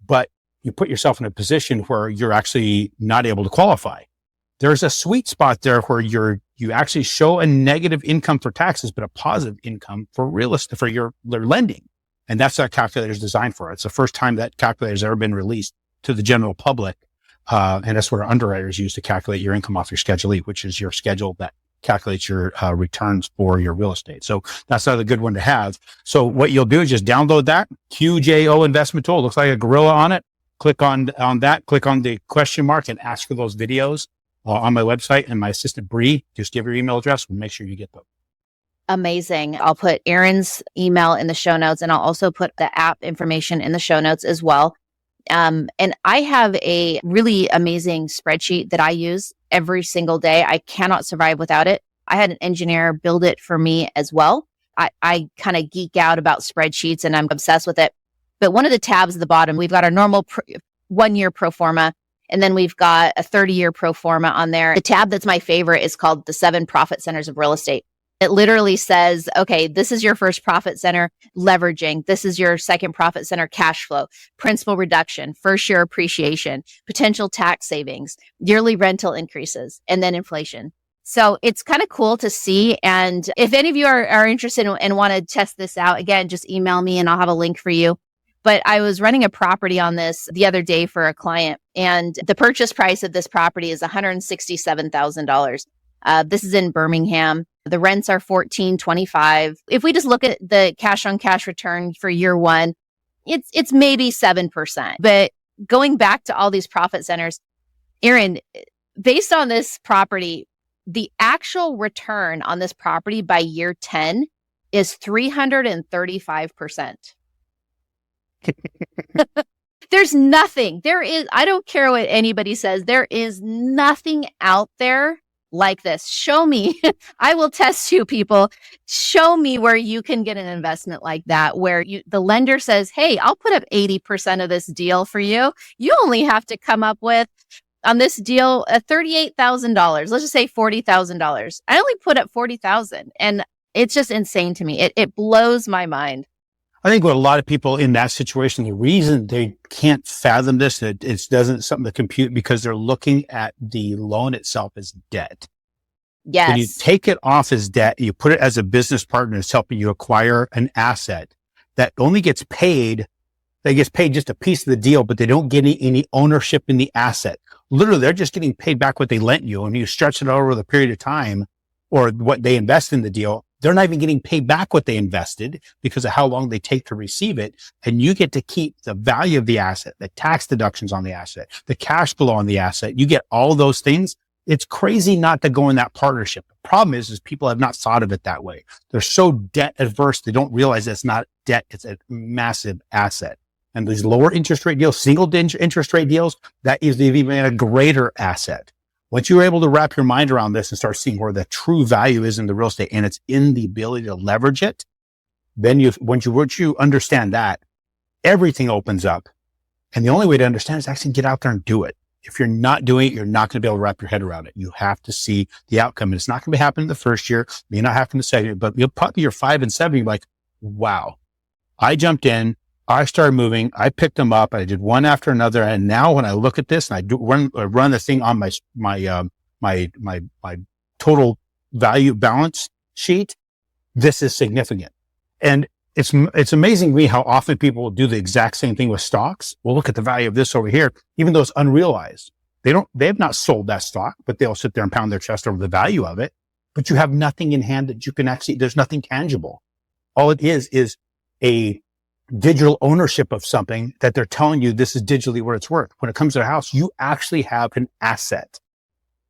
But you put yourself in a position where you're actually not able to qualify. There's a sweet spot there where you actually show a negative income for taxes, but a positive income for real estate, for your lending. And that's what calculator is designed for. It's the first time that calculator has ever been released to the general public. And that's what our underwriters use to calculate your income off your Schedule E, which is your schedule that calculates your returns for your real estate. So that's another good one to have. So what you'll do is just download that QJO investment tool. It looks like a gorilla on it. Click on that, click on the question mark and ask for those videos on my website, and my assistant Bree, just give your email address and make sure you get them. Amazing. I'll put Aaron's email in the show notes, and I'll also put the app information in the show notes as well. And I have a really amazing spreadsheet that I use every single day. I cannot survive without it. I had an engineer build it for me as well. I kind of geek out about spreadsheets and I'm obsessed with it. But one of the tabs at the bottom, we've got our normal 1 year pro forma, and then we've got a 30-year pro forma on there. The tab that's my favorite is called the 7 profit centers of real estate. It literally says, okay, this is your first profit center, leveraging. This is your second profit center, cash flow, principal reduction, first year appreciation, potential tax savings, yearly rental increases, and then inflation. So it's kind of cool to see. And if any of you are interested and want to test this out, again, just email me and I'll have a link for you. But I was running a property on this the other day for a client, and the purchase price of this property is $167,000. This is in Birmingham. The rents are $1,425. If we just look at the cash on cash return for year one, it's maybe 7%. But going back to all these profit centers, Aaron, based on this property, the actual return on this property by year 10 is 335%. There's nothing. I don't care what anybody says. There is nothing out there like this. Show me. I will test you, people. Show me where you can get an investment like that, where the lender says, hey, I'll put up 80% of this deal for you. You only have to come up with, on this deal, $38,000. Let's just say $40,000. I only put up $40,000. And it's just insane to me. It blows my mind. I think what a lot of people in that situation, the reason they can't fathom this, it doesn't something to compute because they're looking at the loan itself as debt. Yes. When you take it off as debt, you put it as a business partner that's helping you acquire an asset that only gets paid. They gets paid just a piece of the deal, but they don't get any ownership in the asset. Literally, they're just getting paid back what they lent you. And you stretch it over the period of time or what they invest in the deal, They're not even getting paid back what they invested because of how long they take to receive it. And you get to keep the value of the asset, the tax deductions on the asset, the cash flow on the asset. You get all those things. It's crazy not to go in that partnership. The problem is people have not thought of it that way. They're so debt adverse. They don't realize it's not debt. It's a massive asset. And these lower interest rate deals, single interest rate deals, that is even a greater asset. Once you're able to wrap your mind around this and start seeing where the true value is in the real estate, and it's in the ability to leverage it, then once you understand that, everything opens up. And the only way to understand is actually get out there and do it. If you're not doing it, you're not going to be able to wrap your head around it. You have to see the outcome. And it's not going to happen the first year, may not happen the second year, but you'll probably your 5 and 7, you're like, wow, I jumped in. I started moving. I picked them up. I did one after another. And now when I look at this and I run the thing on my total value balance sheet, this is significant. And it's amazing to me how often people will do the exact same thing with stocks. Well, look at the value of this over here, even though it's unrealized. They have not sold that stock, but they'll sit there and pound their chest over the value of it. But you have nothing in hand that you can actually, there's nothing tangible. All it is a digital ownership of something that they're telling you this is digitally what it's worth. When it comes to a house, you actually have an asset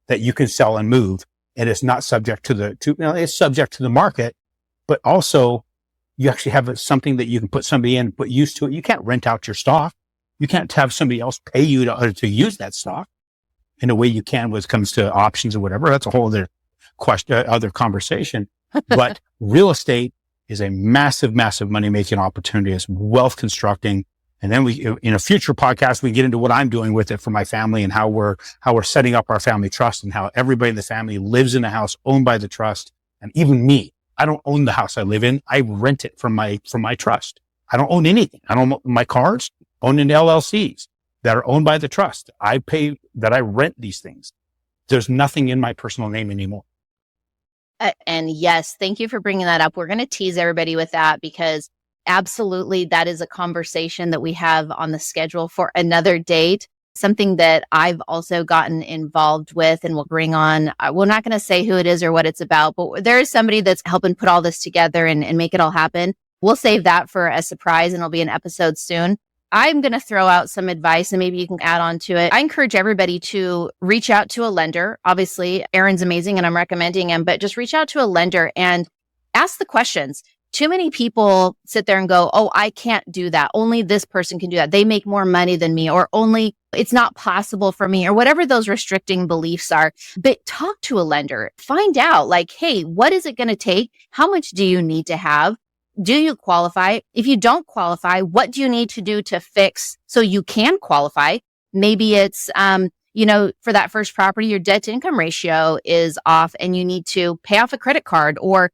that you can sell and move, and it's not subject to it's subject to the market, but also you actually have something that you can put somebody in, put use to it. You can't rent out your stock. You can't have somebody else pay you to use that stock in a way you can when it comes to options or whatever. That's a whole other question, other conversation. But real estate is a massive, massive money-making opportunity. It's wealth constructing. And then in a future podcast, we get into what I'm doing with it for my family and how we're setting up our family trust and how everybody in the family lives in a house owned by the trust. And even me, I don't own the house I live in. I rent it from my trust. I don't own anything. I don't own my cars, owned in LLCs that are owned by the trust. I pay that I rent these things. There's nothing in my personal name anymore. And yes, thank you for bringing that up. We're going to tease everybody with that because absolutely that is a conversation that we have on the schedule for another date. Something that I've also gotten involved with and we'll bring on. We're not going to say who it is or what it's about, but there is somebody that's helping put all this together and make it all happen. We'll save that for a surprise and it'll be an episode soon. I'm going to throw out some advice and maybe you can add on to it. I encourage everybody to reach out to a lender. Obviously, Aaron's amazing and I'm recommending him, but just reach out to a lender and ask the questions. Too many people sit there and go, oh, I can't do that. Only this person can do that. They make more money than me, or only it's not possible for me, or whatever those restricting beliefs are. But talk to a lender, find out like, hey, what is it going to take? How much do you need to have? Do you qualify? If you don't qualify, what do you need to do to fix so you can qualify? Maybe it's, for that first property, your debt to income ratio is off and you need to pay off a credit card or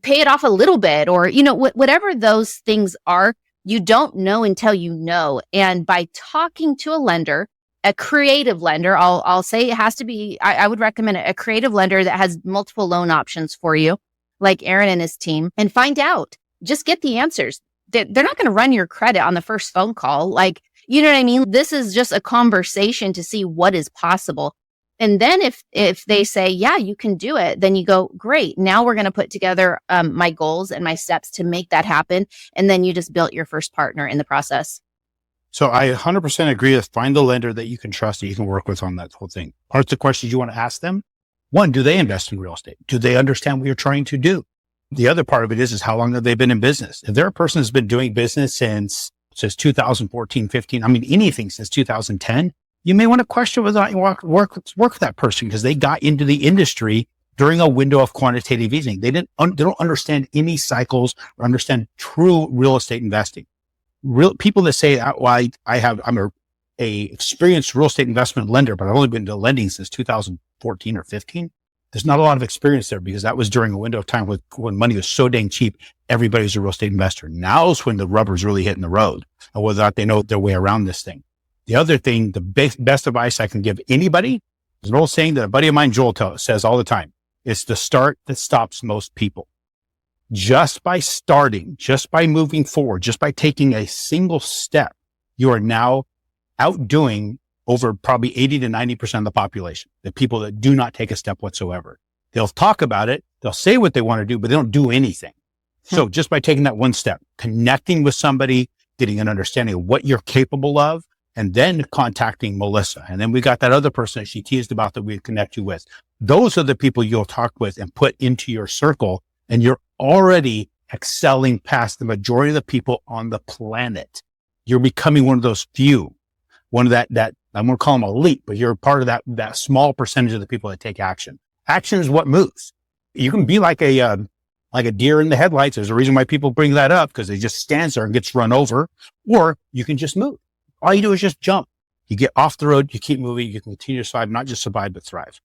pay it off a little bit or, whatever those things are, you don't know until you know. And by talking to a lender, a creative lender, I'll say it has to be, I would recommend a creative lender that has multiple loan options for you, like Aaron and his team, and find out. Just get the answers. They're not going to run your credit on the first phone call. Like, you know what I mean? This is just a conversation to see what is possible. And then if they say, yeah, you can do it, then you go, great. Now we're going to put together my goals and my steps to make that happen. And then you just built your first partner in the process. So I 100% agree with find the lender that you can trust, that you can work with on that whole thing. Parts of the questions you want to ask them. One, do they invest in real estate? Do they understand what you're trying to do? The other part of it is how long have they been in business? If they're a person who's been doing business since 2014, 15, anything since 2010, you may want to question whether you work with that person because they got into the industry during a window of quantitative easing. They don't understand any cycles or understand true real estate investing. Real people that say, I'm a experienced real estate investment lender, but I've only been to lending since 2014 or 15. There's not a lot of experience there because that was during a window of time when money was so dang cheap. Everybody was a real estate investor. Now is when the rubber's really hitting the road and whether or not they know their way around this thing. The other thing, the best advice I can give anybody is an old saying that a buddy of mine, Joel, says all the time. It's the start that stops most people. Just by starting, just by moving forward, just by taking a single step, you are now outdoing over probably 80 to 90% of the population, the people that do not take a step whatsoever. They'll talk about it. They'll say what they want to do, but they don't do anything. So just by taking that one step, connecting with somebody, getting an understanding of what you're capable of, and then contacting Melissa. And then we got that other person that she teased about that we connect you with. Those are the people you'll talk with and put into your circle. And you're already excelling past the majority of the people on the planet. You're becoming one of those few, one of that I'm going to call them elite, but you're part of that small percentage of the people that take action. Action is what moves. You can be like a deer in the headlights. There's a reason why people bring that up, because they just stands there and gets run over, or you can just move. All you do is just jump. You get off the road, you keep moving, you can continue to survive, not just survive, but thrive.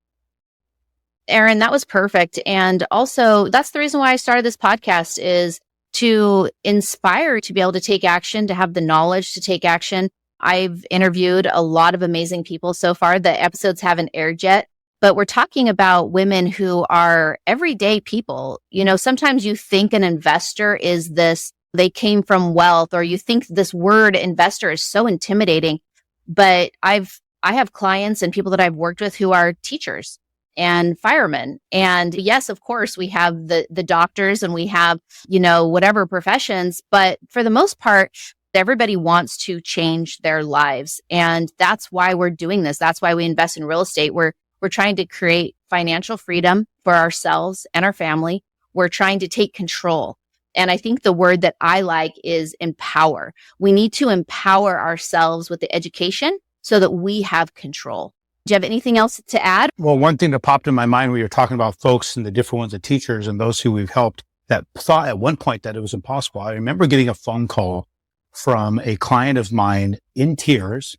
Aaron, that was perfect. And also, that's the reason why I started this podcast, is to inspire to be able to take action, to have the knowledge to take action. I've interviewed a lot of amazing people so far. The episodes haven't aired yet, but we're talking about women who are everyday people. You know, sometimes you think an investor is this, they came from wealth, or you think this word investor is so intimidating. But I have clients and people that I've worked with who are teachers and firemen. And yes, of course, we have the doctors and we have, you know, whatever professions, but for the most part, everybody wants to change their lives. And that's why we're doing this. That's why we invest in real estate. We're trying to create financial freedom for ourselves and our family. We're trying to take control. And I think the word that I like is empower. We need to empower ourselves with the education so that we have control. Do you have anything else to add? Well, one thing that popped in my mind when you were talking about folks and the different ones of teachers and those who we've helped that thought at one point that it was impossible. I remember getting a phone call from a client of mine in tears,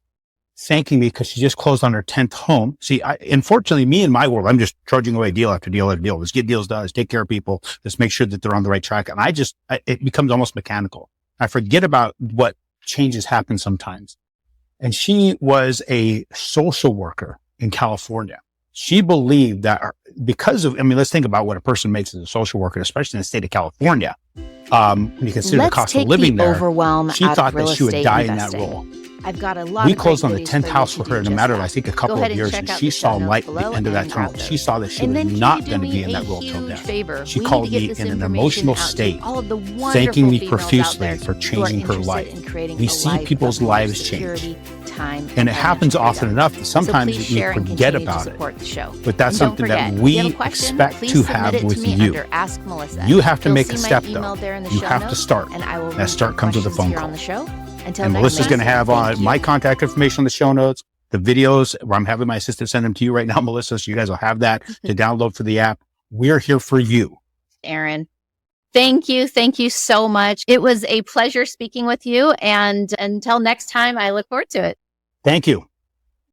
thanking me because she just closed on her 10th home. See, unfortunately, me in my world, I'm just charging away deal after deal after deal. Let's get deals done. Let's take care of people. Let's make sure that they're on the right track. And it becomes almost mechanical. I forget about what changes happen sometimes. And she was a social worker in California. She believed that let's think about what a person makes as a social worker, especially in the state of California. When you consider the cost of living there, she thought that she would die in that role. I've got a lot. We closed on the 10th house for her in a matter of, I think, a couple of years, and she saw light at the end of that tunnel. She saw that she was not going to be in that role till death. She called me in an emotional state, thanking me profusely for changing her life. We see people's lives change. And it happens often enough that sometimes we forget about it. But that's something that we expect to have with you. You have to make a step, though. You have to start. That start comes with a phone call. And Melissa's going to have my contact information on the show notes, the videos where I'm having my assistant send them to you right now, Melissa. So you guys will have that to download for the app. We're here for you. Aaron, thank you. Thank you so much. It was a pleasure speaking with you. And until next time, I look forward to it. Thank you.